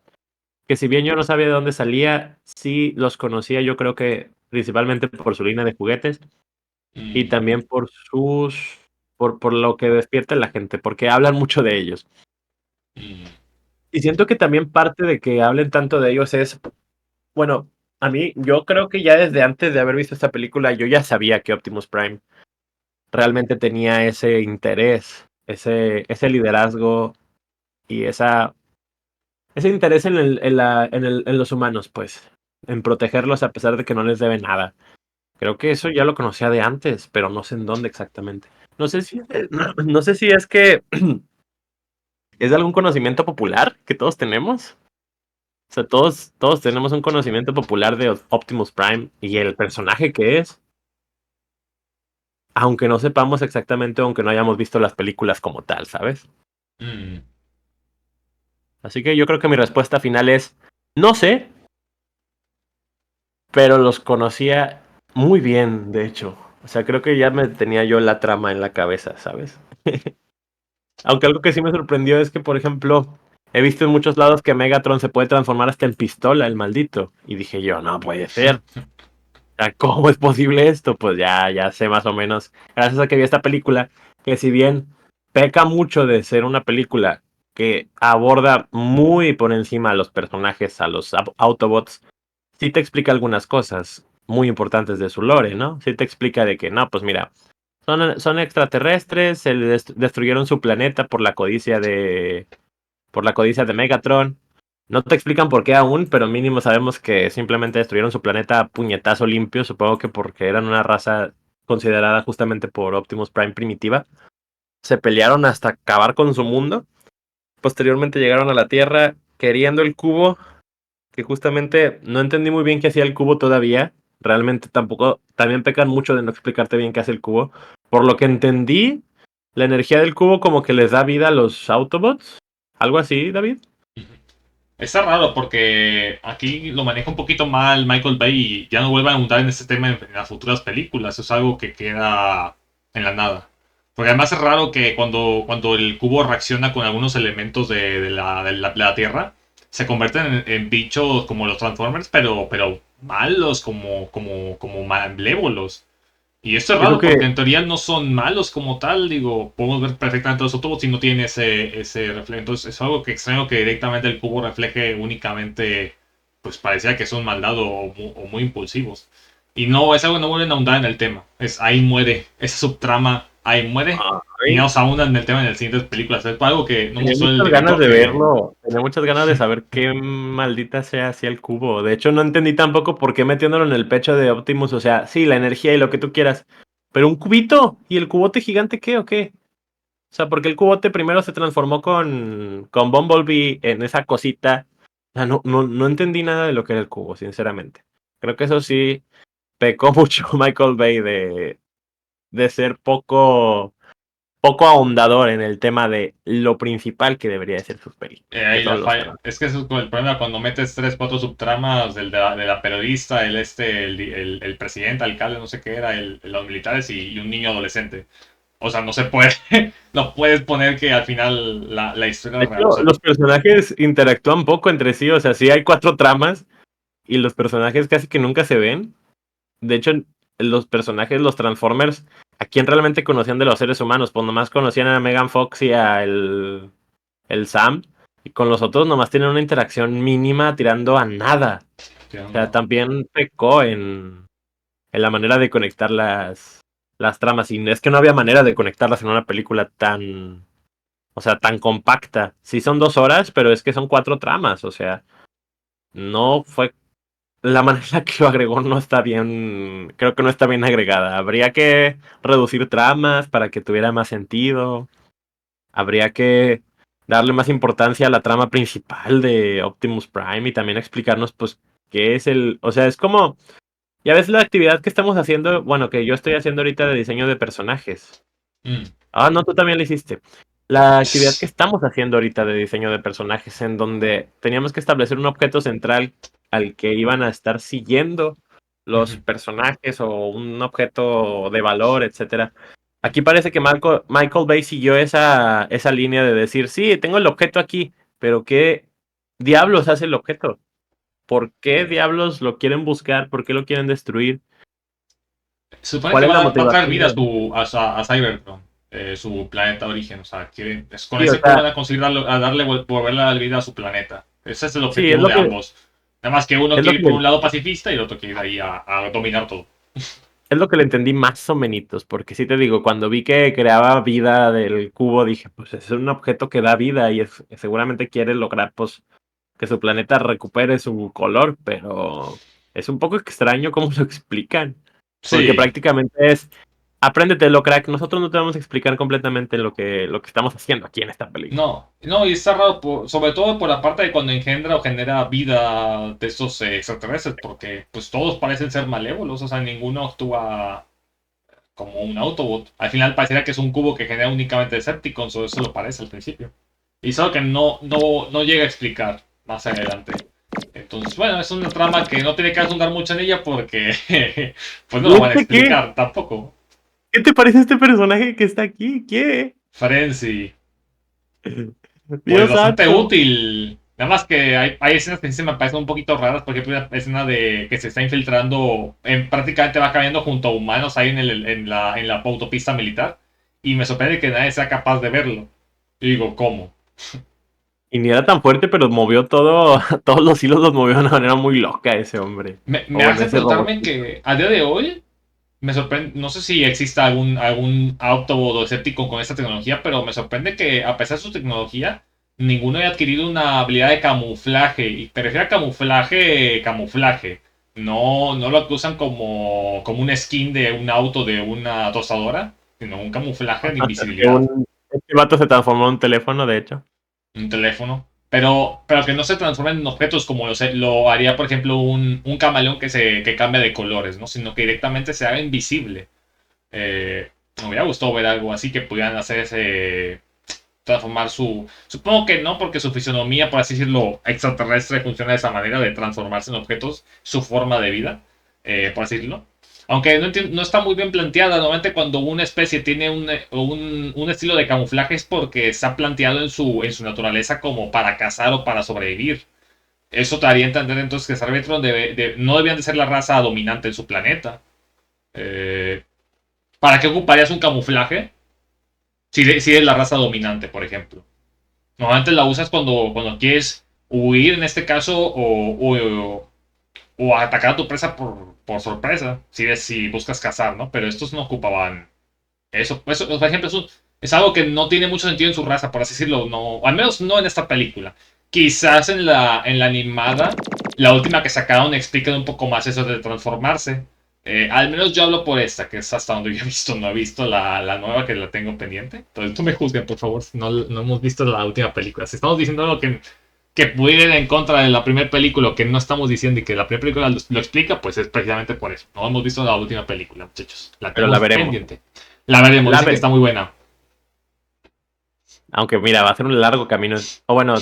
que si bien yo no sabía de dónde salía, sí los conocía, yo creo que principalmente por su línea de juguetes y mm, también por lo que despierta en la gente, porque hablan mucho de ellos. mm, Y siento que también parte de que hablen tanto de ellos es, bueno, a mí, yo creo que ya desde antes de haber visto esta película, yo ya sabía que Optimus Prime realmente tenía ese interés, ese liderazgo y ese interés en los humanos, pues, en protegerlos a pesar de que no les debe nada. Creo que eso ya lo conocía de antes, pero no sé en dónde exactamente. No sé si, no sé si es que es de algún conocimiento popular que todos tenemos. O sea, todos tenemos un conocimiento popular de Optimus Prime y el personaje que es, aunque no sepamos exactamente, aunque no hayamos visto las películas como tal, ¿sabes? mm. Así que yo creo que mi respuesta final es, no sé, pero los conocía muy bien, de hecho. O sea, creo que ya me tenía yo la trama en la cabeza, ¿sabes? Aunque algo que sí me sorprendió es que, por ejemplo, he visto en muchos lados que Megatron se puede transformar hasta en pistola, el maldito. Y dije yo, no puede ser. Sea, ¿cómo es posible esto? Pues ya sé más o menos, gracias a que vi esta película, que si bien peca mucho de ser una película que aborda muy por encima a los personajes, a los Autobots, sí te explica algunas cosas muy importantes de su lore, ¿no? Sí te explica de que, no, pues mira, son extraterrestres, destruyeron su planeta por la codicia de Megatron. No te explican por qué aún, pero mínimo sabemos que simplemente destruyeron su planeta a puñetazo limpio, supongo que porque eran una raza considerada justamente por Optimus Prime primitiva. Se pelearon hasta acabar con su mundo. Posteriormente llegaron a la Tierra queriendo el cubo, que justamente no entendí muy bien qué hacía el cubo todavía. Realmente tampoco, también pecan mucho de no explicarte bien qué hace el cubo. Por lo que entendí, la energía del cubo como que les da vida a los Autobots. Algo así, David. Está raro porque aquí lo maneja un poquito mal Michael Bay y ya no vuelve a ahondar en este tema en las futuras películas. Es algo que queda en la nada. Porque además es raro que cuando el cubo reacciona con algunos elementos de la Tierra, se convierten en bichos como los Transformers, pero malos, como malévolos. Y esto es Eso raro porque que, en teoría no son malos como tal, digo, podemos ver perfectamente los Autobots y no tienen ese reflejo. Entonces es algo que extraño que directamente el cubo refleje únicamente, pues parecía que son maldados o muy impulsivos. Y no, es algo que no vuelven a ahondar en el tema. Es ahí muere, esa subtrama ahí muere y ay, no se ahondan en el tema en las siguientes películas. Es algo que no tenía mostró el muchas ganas director de que... verlo, tenía muchas ganas de saber qué maldita sea hacía el cubo. De hecho, no entendí tampoco por qué metiéndolo en el pecho de Optimus. O sea, sí, la energía y lo que tú quieras, pero un cubito y el cubote gigante, ¿qué o qué? O sea, porque el cubote primero se transformó con Bumblebee en esa cosita. O sea, no entendí nada de lo que era el cubo, sinceramente. Creo que eso sí pecó mucho Michael Bay de ser poco. poco ahondador en el tema de lo principal que debería de ser sus películas, que Ahí la son los falla. temas. Es que eso es el problema cuando metes tres, cuatro subtramas de la periodista, el presidente, alcalde, no sé qué era, los militares y un niño adolescente. O sea, no se puede, no puedes poner que al final la historia De real, o hecho, sea, los personajes interactúan poco entre sí, o sea, sí hay 4 tramas y los personajes casi que nunca se ven. De hecho, los personajes, los Transformers, ¿a quién realmente conocían de los seres humanos? Pues nomás conocían a Megan Fox y a el Sam. Y con los otros nomás tienen una interacción mínima tirando a nada. O sea, entiendo. también pecó en la manera de conectar las tramas. Y es que no había manera de conectarlas en una película tan, o sea, tan compacta. Sí son 2 horas, pero es que son 4 tramas. O sea, no fue la manera en la que lo agregó no está bien, creo que no está bien agregada. Habría que reducir tramas para que tuviera más sentido. Habría que darle más importancia a la trama principal de Optimus Prime y también explicarnos, pues, qué es o sea, es como, ya ves la actividad que estamos haciendo, bueno, que yo estoy haciendo ahorita de diseño de personajes. Mm. Ah, no, tú también lo hiciste. La actividad que estamos haciendo ahorita de diseño de personajes, en donde teníamos que establecer un objeto central al que iban a estar siguiendo los Ujú. personajes o un objeto de valor, etcétera. Aquí parece que Michael Bay siguió esa línea de decir, sí, tengo el objeto aquí, pero ¿qué diablos hace el objeto? ¿Por qué diablos lo quieren buscar? ¿Por qué lo quieren destruir? Se supone ¿Cuál que es la va a traer motivación vida a, de...? a Cybertron, su planeta de origen. O sea, con Sí, o ese cubo sea, van a conseguir volverle a dar vida a su planeta. Ese es el sí, es objetivo lo de que, ambos. Nada más que uno es lo quiere ir por que un lado pacifista y el otro quiere ir ahí a dominar todo. Es lo que le entendí más o menos, porque sí te digo, cuando vi que creaba vida del cubo, dije, pues es un objeto que da vida y seguramente quiere lograr pues que su planeta recupere su color, pero es un poco extraño cómo lo explican, porque Sí, prácticamente es, apréndetelo, crack, nosotros no te vamos a explicar completamente lo que estamos haciendo aquí en esta película. no, y está raro, sobre todo por la parte de cuando engendra o genera vida de estos extraterrestres, porque pues todos parecen ser malévolos, o sea, ninguno actúa como un Autobot. Al final pareciera que es un cubo que genera únicamente Decepticons, o eso lo parece al principio. Y es algo que no llega a explicar más adelante. Entonces, bueno, es una trama que no tiene que ahondar mucho en ella porque pues no ¿Y lo van a este qué? explicar tampoco. ¿Qué te parece este personaje que está aquí? ¿Qué? Frenzy, pues Dios bastante santo. útil. Nada más que hay escenas que sí se me parecen un poquito raras. Por ejemplo, una escena de que se está infiltrando, prácticamente va caminando junto a humanos ahí en la autopista militar. Y me sorprende que nadie sea capaz de verlo. Y digo, ¿cómo? Y ni era tan fuerte, pero movió todos los hilos los movió de una manera muy loca ese hombre. Me O bueno, hace ese robot. preguntarme que a día de hoy me sorprende, no sé si exista algún Autobot escéptico con esta tecnología, pero me sorprende que a pesar de su tecnología, ninguno haya adquirido una habilidad de camuflaje. Y prefiero camuflaje, camuflaje. No lo que usan como un skin de un auto de una tostadora, sino un camuflaje de invisibilidad. Este vato se transformó en un teléfono, de hecho. Un teléfono. Pero que no se transformen en objetos como lo haría, por ejemplo, un camaleón que cambia de colores, ¿no? Sino que directamente se haga invisible. Me hubiera gustado ver algo así que pudieran hacer ese. Transformar su. Supongo que no, porque su fisionomía, por así decirlo, extraterrestre funciona de esa manera de transformarse en objetos, su forma de vida, por así decirlo. Aunque no está muy bien planteada. Normalmente cuando una especie tiene un estilo de camuflaje es porque está planteado en su naturaleza como para cazar o para sobrevivir. Eso te haría entender entonces que Cybertron no debían de ser la raza dominante en su planeta. Eh, ¿Para qué ocuparías un camuflaje si es la raza dominante, por ejemplo? Normalmente la usas cuando quieres huir, en este caso, o atacar a tu presa por sorpresa, si buscas cazar, ¿no? Pero estos no ocupaban eso, por ejemplo, es algo que no tiene mucho sentido en su raza, por así decirlo. No, al menos no en esta película. Quizás en la animada, la última que sacaron, explican un poco más eso de transformarse. Al menos yo hablo por esta, que es hasta donde yo he visto. No he visto la nueva, que la tengo pendiente. Entonces tú me juzguen, por favor, si no hemos visto la última película. Si estamos diciendo algo que pudiera ir en contra de la primera película, que no estamos diciendo y que la primera película lo explica, pues es precisamente por eso. No hemos visto la última película, muchachos. La Pero la tenemos veremos. pendiente. La veremos, La dicen que está veremos. muy buena. Aunque mira, va a ser un largo camino. O bueno,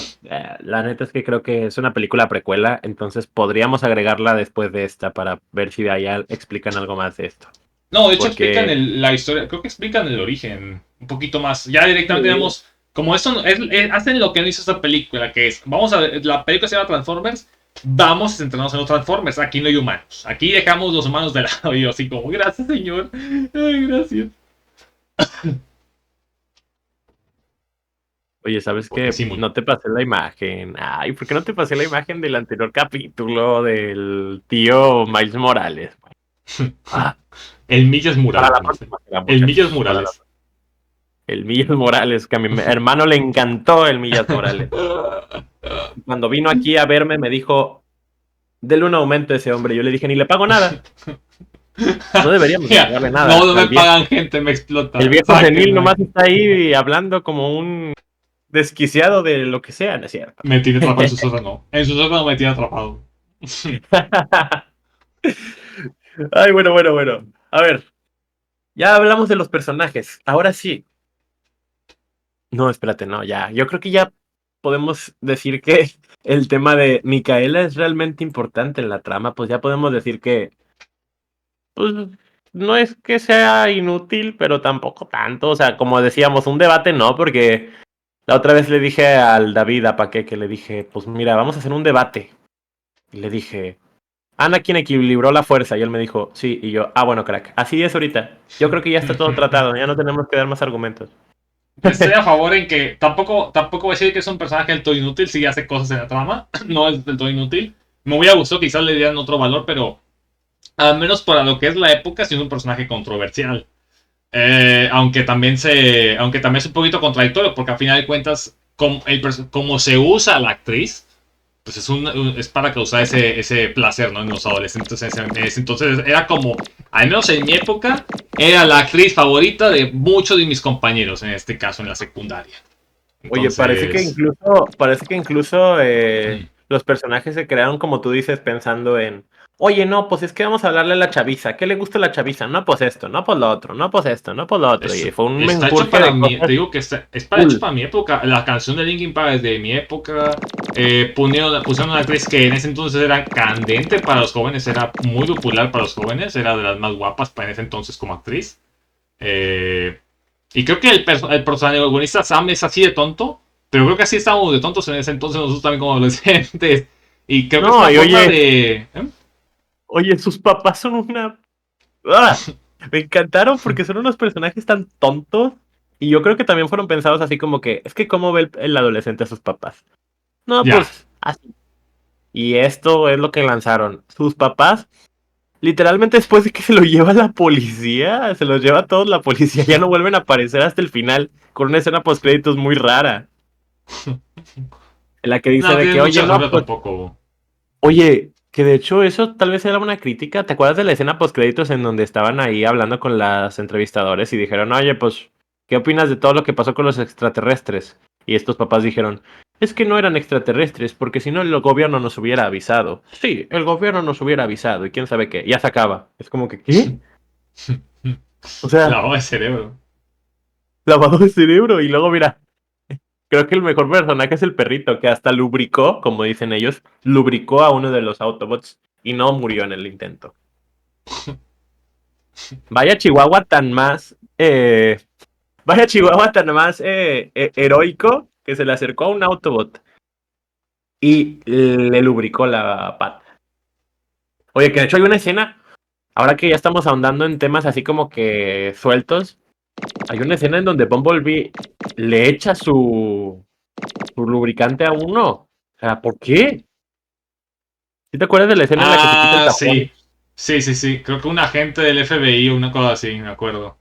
la neta es que creo que es una película precuela, entonces podríamos agregarla después de esta para ver si de allá explican algo más de esto. No, de hecho explican Porque la historia, creo que explican el origen un poquito más. Ya directamente sí, vemos, como esto hacen lo que no hizo esta película, que es, la película se llama Transformers, vamos a centrarnos en los Transformers, aquí no hay humanos, aquí dejamos los humanos de lado y yo así como, gracias señor, ay, gracias. oye, ¿sabes Porque qué? sí, muy... No te pasé la imagen. Ay, ¿por qué no te pasé la imagen del anterior capítulo del tío Miles Morales? Ah, El Millas para Murales, la dice. próxima será, El Millas muchachos. Murales. El Millas Morales, que a mi hermano le encantó el Millas Morales. Cuando vino aquí a verme me dijo, dele un aumento a ese hombre. Yo le dije, ni le pago nada. No deberíamos de Ya, pagarle no, nada no me al viejo. pagan gente, me El explota. viejo senil Sáquenme. nomás está ahí hablando como un desquiciado de lo que sea, ¿no es cierto? Me tiene atrapado en su sótano. En su sótano me tiene atrapado. Ay, bueno. A ver, ya hablamos de los personajes. Ahora sí. No, espérate, no, ya. Yo creo que ya podemos decir que el tema de Micaela es realmente importante en la trama. Pues ya podemos decir que, pues, no es que sea inútil, pero tampoco tanto. O sea, como decíamos, un debate no, porque la otra vez le dije al David Apaque que le dije, pues mira, vamos a hacer un debate. Y le dije, Anakin equilibró la fuerza. Y él me dijo, sí. Y yo, ah, bueno, crack. Así es ahorita. Yo creo que ya está todo tratado. Ya no tenemos que dar más argumentos. Estoy a favor en que tampoco voy a decir que es un personaje del todo inútil si hace cosas en la trama. No es del todo inútil. Me hubiera gustado quizás le dieran otro valor, pero al menos para lo que es la época, sí es un personaje controversial. Aunque también es un poquito contradictorio, porque al final de cuentas, como se usa la actriz, pues es para causar ese placer, ¿no? En los adolescentes. Entonces era como, al menos en mi época, era la actriz favorita de muchos de mis compañeros, en este caso en la secundaria. Oye, Entonces, parece que incluso mm, los personajes se crearon, como tú dices, pensando en, oye, no, pues es que vamos a hablarle a la chaviza. ¿Qué le gusta a la chaviza? No, pues esto, no, pues lo otro, no, pues esto, no, pues lo otro. Y fue un está hecho menjurje para de mí, te cosas digo que hecho cool. para mi época. La canción de Linkin Park es de mi época. Pusieron una actriz que en ese entonces era candente para los jóvenes, era muy popular para los jóvenes, era de las más guapas para en ese entonces como actriz. Eh, y creo que el protagonista Sam es así de tonto, pero creo que así estábamos de tontos en ese entonces nosotros también como adolescentes. Y creo que es No, una y forma de... oye, sus papás son una... ¡Ah! Me encantaron porque son unos personajes tan tontos. Y yo creo que también fueron pensados así como que, es que cómo ve el adolescente a sus papás. No, Ya. pues así. Y esto es lo que lanzaron. Sus papás, literalmente después de que se lo lleva la policía, se los lleva a todos la policía, ya no vuelven a aparecer hasta el final, con una escena post créditos muy rara, en la que dice No, de tienes que, mucha oye, no, razón, pues, tampoco. oye, que de hecho eso tal vez era una crítica. ¿Te acuerdas de la escena post créditos en donde estaban ahí hablando con las entrevistadores y dijeron, oye, pues, ¿qué opinas de todo lo que pasó con los extraterrestres? Y estos papás dijeron, es que no eran extraterrestres, porque si no el gobierno nos hubiera avisado. Sí, el gobierno nos hubiera avisado y quién sabe qué. Ya se acaba. Es como que, ¿qué? O sea, Lavado de cerebro. lavado de cerebro y luego mira, creo que el mejor personaje es el perrito, que hasta lubricó, como dicen ellos, lubricó a uno de los Autobots y no murió en el intento. Vaya Chihuahua tan más, vaya Chihuahua tan más heroico que se le acercó a un Autobot y le lubricó la pata. Oye, que de hecho hay una escena, ahora que ya estamos ahondando en temas así como que sueltos, hay una escena en donde Bumblebee le echa su lubricante a uno. O sea, ¿por qué? ¿Sí te acuerdas de la escena en la que se quita el Ah, tapón? sí. Sí, sí, sí. Creo que un agente del FBI o una cosa así, me acuerdo.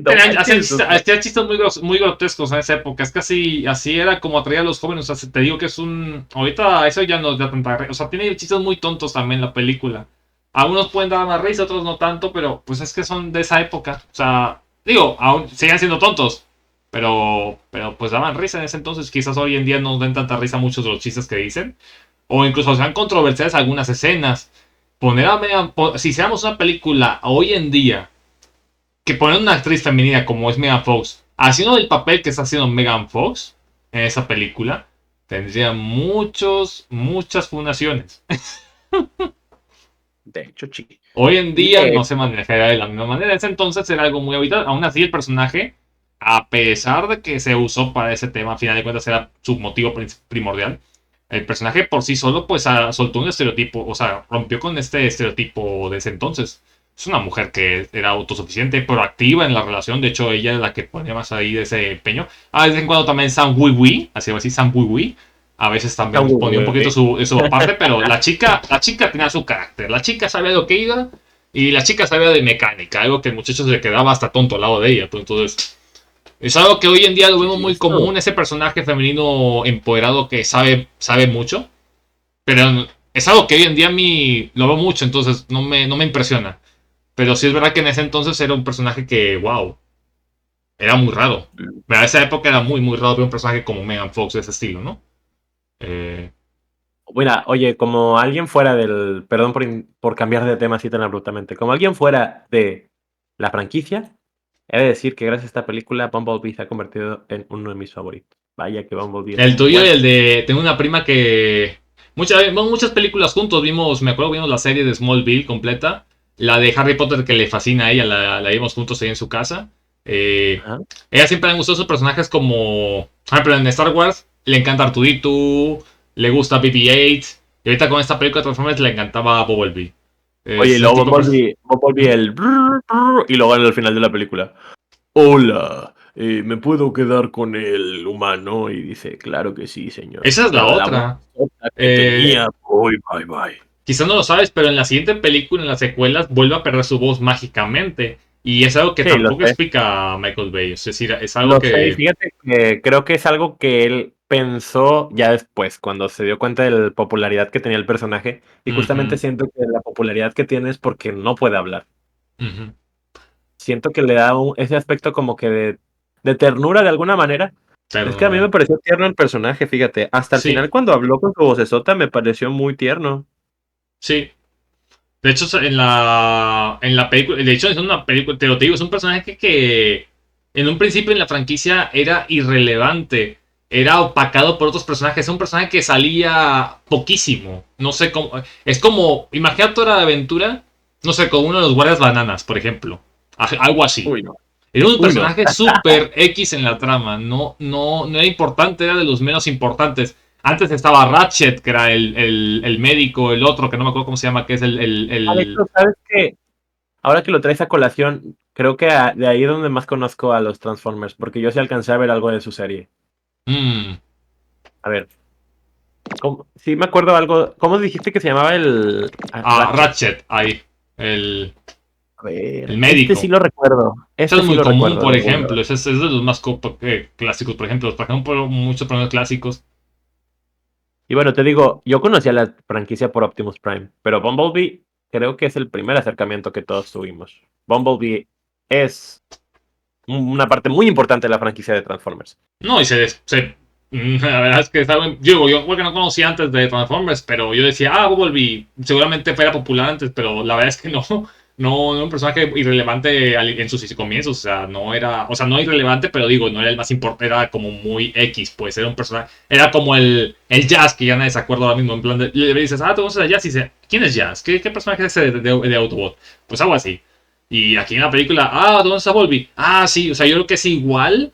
No Hacían manches, o chistes, sea, hacían chistes muy grotescos en esa época. Es que así era como atraía a los jóvenes. O sea, te digo que es un. Ahorita eso ya no da tanta. O sea, tiene chistes muy tontos también la película. Algunos pueden dar más risa, otros no tanto, pero pues es que son de esa época. O sea, digo, aún siguen siendo tontos. Pero pues daban risa en ese entonces. Quizás hoy en día no den tanta risa muchos de los chistes que dicen. O incluso sean controversiales algunas escenas. Si hiciéramos una película hoy en día que poner una actriz femenina como es Megan Fox haciendo el papel que está haciendo Megan Fox en esa película, tendría muchas fundaciones. De hecho, sí. Hoy en Y día de no se manejaría de la misma manera. En ese entonces era algo muy habitual. Aún así, el personaje, a pesar de que se usó para ese tema, a final de cuentas era su motivo primordial. El personaje por sí solo, pues, soltó un estereotipo, o sea, rompió con este estereotipo de ese entonces. Es una mujer que era autosuficiente, proactiva en la relación. De hecho, ella es la que ponía más ahí de ese empeño. De vez en cuando también Sam Wee Wee, así va a decir Sam Wee Wee. A veces también ponía un poquito su aparte, pero la chica tenía su carácter. La chica sabía lo que iba y la chica sabía de mecánica, algo que el muchacho se le quedaba hasta tonto al lado de ella. Pues, entonces, es algo que hoy en día lo vemos muy esto. común, ese personaje femenino empoderado que sabe mucho, pero es algo que hoy en día a mí lo veo mucho, entonces no me impresiona. Pero sí es verdad que en ese entonces era un personaje que, wow, era muy raro. En esa época era muy raro ver un personaje como Megan Fox de ese estilo, ¿no? Eh, Mira, oye, como alguien fuera del, perdón por cambiar de tema así tan abruptamente, como alguien fuera de la franquicia, he de decir que gracias a esta película Bumblebee se ha convertido en uno de mis favoritos. Vaya que Bumblebee es El un tuyo y buen... el de. Tengo una prima que. Muchas películas juntos vimos. Me acuerdo, vimos la serie de Smallville completa. La de Harry Potter que le fascina a ella. La vimos juntos ahí en su casa. Eh, Ajá. ella siempre le han gustado sus personajes como. Por ejemplo, en Star Wars le encanta Arturito. Le gusta BB-8. Y ahorita con esta película de Transformers le encantaba Bumblebee. Oye, y Es el luego tipo de. Bumblebee el... Y luego en el final de la película, hola, ¿me puedo quedar con el humano? Y dice, claro que sí, señor. Esa es la Pero la voz otra. que Eh, tenía, uy, bye, bye. Quizás no lo sabes, pero en la siguiente película, en las secuelas, vuelve a perder su voz mágicamente. Y es algo que Sí, lo tampoco sé. explica Michael Bay. Es decir, es algo Lo sé, y que. fíjate que creo que es algo que él pensó ya después, cuando se dio cuenta de la popularidad que tenía el personaje, y justamente Ujú, siento que la popularidad que tiene es porque no puede hablar. ujú. Siento que le da ese aspecto como que de ternura de alguna manera. Es que a mí me Ternura. pareció tierno el personaje, fíjate. Hasta el Sí, final cuando habló con su vocesota me pareció muy tierno. sí. De hecho, en la película. De hecho, es una película. Te lo digo, es un personaje que. En un principio en la franquicia era irrelevante. Era opacado por otros personajes. Es un personaje que salía poquísimo. No sé cómo. Es como. Imagínate Hora de Aventura. No sé, con uno de los guardias bananas, por ejemplo. Algo así. Uy, no. Era un Uy, no. personaje súper X en la trama. No era importante, era de los menos importantes. Antes estaba Ratchet, que era el médico, el otro, que no me acuerdo cómo se llama, que es Ah, de hecho, ¿sabes qué? Ahora que lo traes a colación, creo que de ahí es donde más conozco a los Transformers, porque yo sí alcancé a ver algo de su serie. Mm, A ver, sí me acuerdo algo. ¿Cómo dijiste que se llamaba el Ratchet? Ratchet, ahí. El, A el ver, este sí médico. lo recuerdo. Eso Este es sí muy lo común, recuerdo por de uno. ejemplo. Ese es de los más clásicos, por ejemplo, muchos problemas clásicos. Y bueno, te digo, yo conocía la franquicia por Optimus Prime, pero Bumblebee creo que es el primer acercamiento que todos tuvimos. Bumblebee es una parte muy importante de la franquicia de Transformers. No, y la verdad es que yo porque no conocía antes de Transformers, pero yo decía, Bumblebee, seguramente fuera popular antes, pero la verdad es que no era un personaje irrelevante en sus comienzos, no irrelevante, pero digo, no era el más importante, era como muy X, pues era un personaje, era como el Jazz, que ya nadie se acuerda ahora mismo, en plan, le dices, tú conoces a Jazz, y dice, ¿quién es Jazz? ¿Qué personaje es ese de Autobot? Pues algo así. Y aquí en la película, ¿dónde está Bumblebee? Sí, o sea, yo creo que es igual.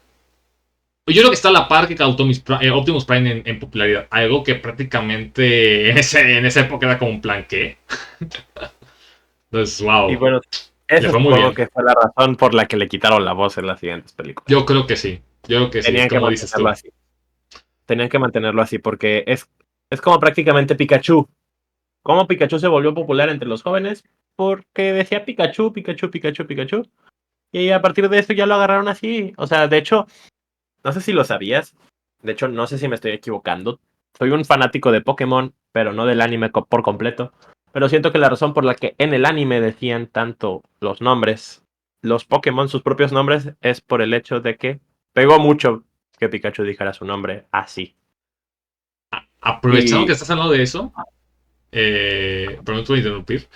Yo creo que está a la par que Optimus Prime en popularidad. Algo que prácticamente en esa época era como un plan ¿qué? Entonces, Y wow. bueno, Le eso fue muy supongo bien. que fue la razón por la que le quitaron la voz en las siguientes películas. Yo creo que sí. Yo creo que sí, Tenían que como dices mantenerlo tú. así. Tenían que mantenerlo así porque es como prácticamente Pikachu. ¿Cómo Pikachu se volvió popular entre los jóvenes? Porque decía Pikachu, Pikachu, Pikachu, Pikachu. Y a partir de eso ya lo agarraron así. O sea, de hecho, no sé si lo sabías. De hecho, no sé si me estoy equivocando. Soy un fanático de Pokémon, pero no del anime por completo. Pero siento que la razón por la que en el anime decían tanto los nombres, los Pokémon, sus propios nombres, es por el hecho de que pegó mucho que Pikachu dijera su nombre así. Aprovechando que Y estás hablando de eso, perdón por interrumpir.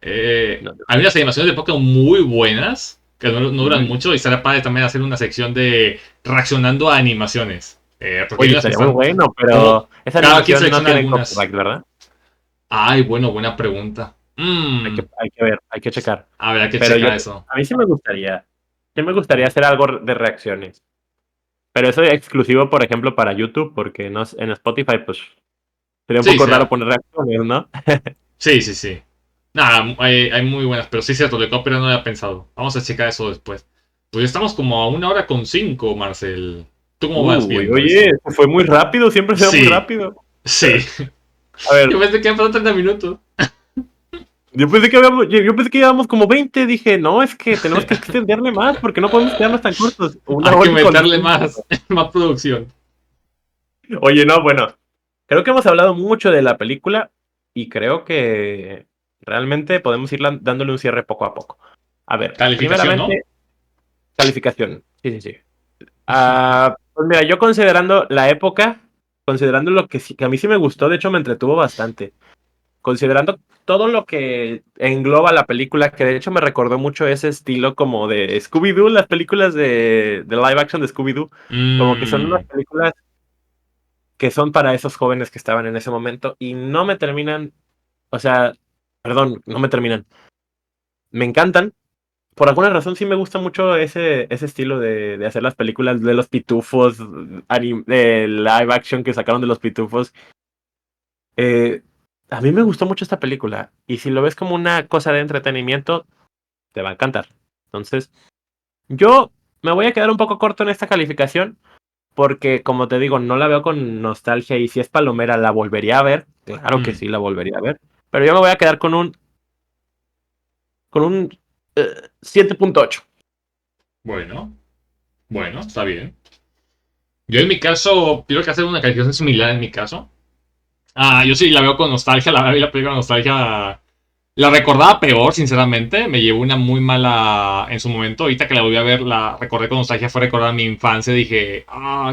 no, Hay unas animaciones de Pokémon muy buenas. que no duran mucho, y estaría padre también hacer una sección de reaccionando a animaciones. Porque hay Oye, unas que estaría muy están bueno, como pero esa cada quien animación no selecciona tiene algunas. copyright, ¿verdad? Ay, bueno, buena pregunta. Hay que ver, hay que checar. A ver, hay que Pero checar eso. a mí sí me gustaría hacer algo de reacciones. Pero eso es exclusivo, por ejemplo, para YouTube, porque no, en Spotify, pues, sería un Sí, poco raro sea. poner reacciones, ¿no? Sí, sí, sí. Nada, hay muy buenas, pero sí es cierto, de copyright no había pensado. Vamos a checar eso después. Pues estamos como a 1 hora con 5, Marcel. ¿Tú cómo vas Uy, viendo oye, esto? se fue muy rápido, siempre se va muy Sí, rápido. sí. A ver, Yo pensé que han pasado 30 minutos. yo pensé que íbamos como 20, dije, no, es que tenemos que extenderle más, porque no podemos quedarnos tan cortos. Una Hay que hora con meterle 5. más, más producción. Oye, no, bueno, creo que hemos hablado mucho de la película y creo que realmente podemos ir dándole un cierre poco a poco. A ver, Calificación, ¿no? primeramente, calificación. Sí, sí, sí. Pues mira, yo considerando la época, considerando lo que, que a mí sí me gustó, de hecho me entretuvo bastante. Considerando todo lo que engloba la película, que de hecho me recordó mucho ese estilo como de Scooby-Doo, las películas de live action de Scooby-Doo, como que son unas Mmm. películas que son para esos jóvenes que estaban en ese momento y no me terminan, o sea, perdón, no me terminan. Me encantan. Por alguna razón sí me gusta mucho ese estilo de hacer las películas de los pitufos, de live action que sacaron de los pitufos. Eh, a mí me gustó mucho esta película y si lo ves como una cosa de entretenimiento, te va a encantar. Entonces, yo me voy a quedar un poco corto en esta calificación porque, como te digo, no la veo con nostalgia y si es palomera la volvería a ver. Claro que sí la volvería a ver. Pero yo me voy a quedar con un 7.8. Bueno, bueno, está bien. Yo en mi caso, quiero que hacer una calificación similar en mi caso. Yo sí la veo con nostalgia, la película con nostalgia. La recordaba peor, sinceramente. Me llevó una muy mala en su momento. Ahorita que la volví a ver, la recordé con nostalgia. Fue recordar mi infancia. Dije,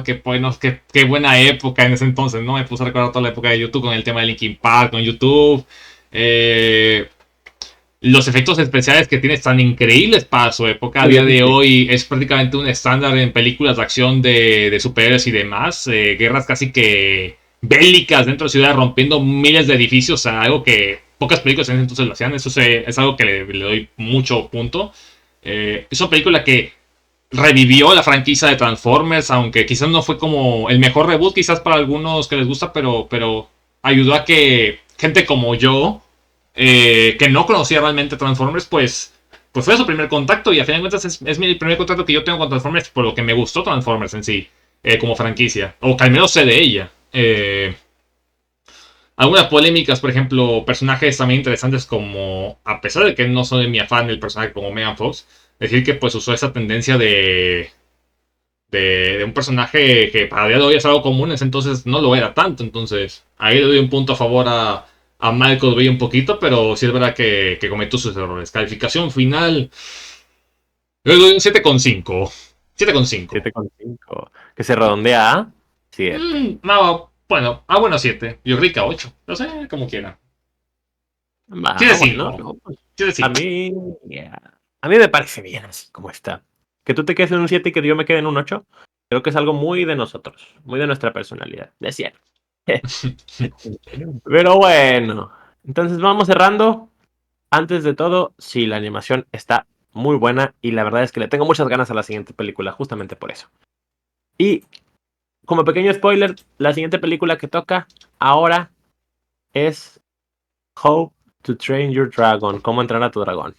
qué bueno, qué buena época en ese entonces, ¿no? Me puse a recordar toda la época de YouTube con el tema de Linkin Park, con YouTube. Eh, los efectos especiales que tiene están increíbles para su época. A día de Obviamente. hoy es prácticamente un estándar en películas de acción de superhéroes y demás. Guerras casi que bélicas dentro de ciudades, rompiendo miles de edificios. O sea, algo que pocas películas en ese entonces lo hacían. Eso es algo que le doy mucho punto. Es una película que revivió la franquicia de Transformers, aunque quizás no fue como el mejor reboot, quizás para algunos que les gusta, pero ayudó a que gente como yo, que no conocía realmente Transformers, pues fue su primer contacto y a fin de cuentas es mi primer contacto que yo tengo con Transformers, por lo que me gustó Transformers en sí, como franquicia, o que al menos sé de ella. Algunas polémicas, por ejemplo, personajes también interesantes como, a pesar de que no soy mi afán del personaje como Megan Fox, decir que pues usó esa tendencia de un personaje que para día de hoy es algo común, entonces no lo era tanto. Entonces, ahí le doy un punto a favor a Michael Bay un poquito, pero sí es verdad que cometió sus errores. Calificación final, yo le doy un 7,5. 7,5. 7.5. Que se redondea a 7. No, bueno, 7. Yo creo que a 8. No sé, como quiera. Bueno, 7,5. no, pues, a 7,5. mí, a mí me parece bien así como está. Que tú te quedes en un 7 y que yo me quede en un 8, creo que es algo muy de nosotros, muy de nuestra personalidad. De cierto. Pero bueno, entonces vamos cerrando. Antes de todo, sí, la animación está muy buena y la verdad es que le tengo muchas ganas a la siguiente película, justamente por eso. Y como pequeño spoiler, la siguiente película que toca ahora es How to Train Your Dragon, cómo entrenar a tu dragón.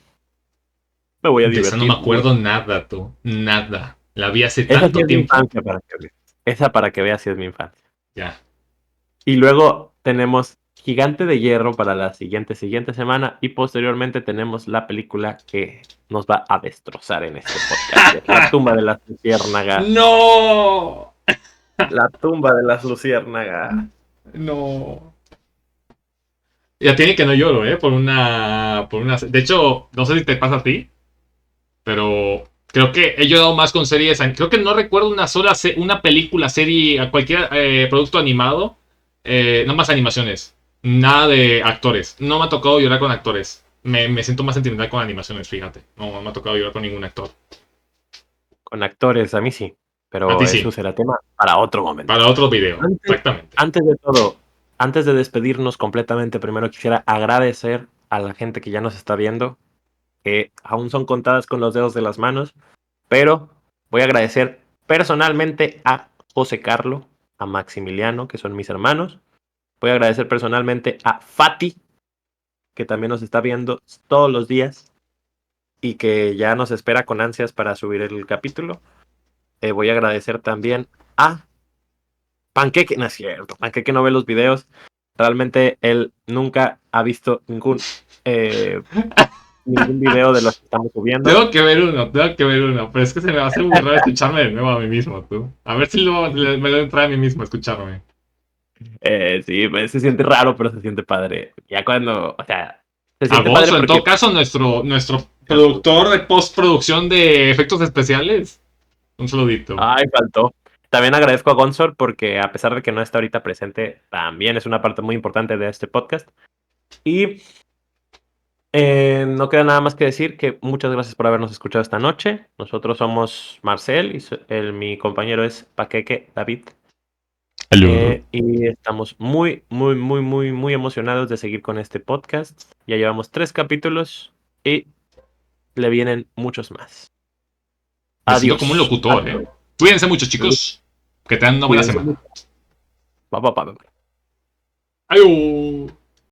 Me voy a De esa no me divertir acuerdo mucho. nada, tú. Nada. La vi hace Esa sí tanto es mi tiempo. infancia para que veas. Esa para que veas si es mi infancia. Ya. Y luego tenemos Gigante de Hierro para la siguiente semana y posteriormente tenemos la película que nos va a destrozar en este podcast, que es La tumba de las luciérnagas. ¡No! La tumba de las luciérnagas. No. Ya tiene que no lloro, ¿eh? Por una. De hecho, no sé si te pasa a ti, pero creo que he llorado más con series. Creo que no recuerdo una sola una película, serie, cualquier producto animado. No más animaciones. Nada de actores. No me ha tocado llorar con actores. me siento más sentimental con animaciones, fíjate. No me ha tocado llorar con ningún actor. Con actores, a mí sí, A ti pero sí. eso será tema para otro momento. Para otro video, Antes, exactamente. antes de todo, antes de despedirnos completamente, primero quisiera agradecer a la gente que ya nos está viendo, que aún son contadas con los dedos de las manos, pero voy a agradecer personalmente a José Carlo, a Maximiliano, que son mis hermanos. Voy a agradecer personalmente a Fati, que también nos está viendo todos los días y que ya nos espera con ansias para subir el capítulo. Voy a agradecer también a Panqueque, no es cierto, Panqueque no ve los videos. Realmente él nunca ha visto ningún video de los que estamos subiendo. Tengo que ver uno, pero es que se me va a hacer muy raro escucharme de nuevo a mí mismo, tú. A ver si me lo entra a mí mismo escucharme. Sí, pues, se siente raro, pero se siente padre. Ya cuando, o sea, se siente padre Agosto, en todo porque caso, nuestro productor de postproducción de efectos especiales. Un saludito. ay, faltó. También agradezco a Gonsor porque a pesar de que no está ahorita presente, también es una parte muy importante de este podcast. Y no queda nada más que decir que muchas gracias por habernos escuchado esta noche. Nosotros somos Marcel y mi compañero es Paqueque David. Hello. Y estamos muy, muy, muy, muy, muy emocionados de seguir con este podcast. Ya llevamos 3 capítulos y le vienen muchos más. Me siento como un Adiós. locutor, ¿eh? Cuídense mucho, chicos. Que tengan una buena Cuídense semana. mucho. Pa, pa, pa, pa. Adiós.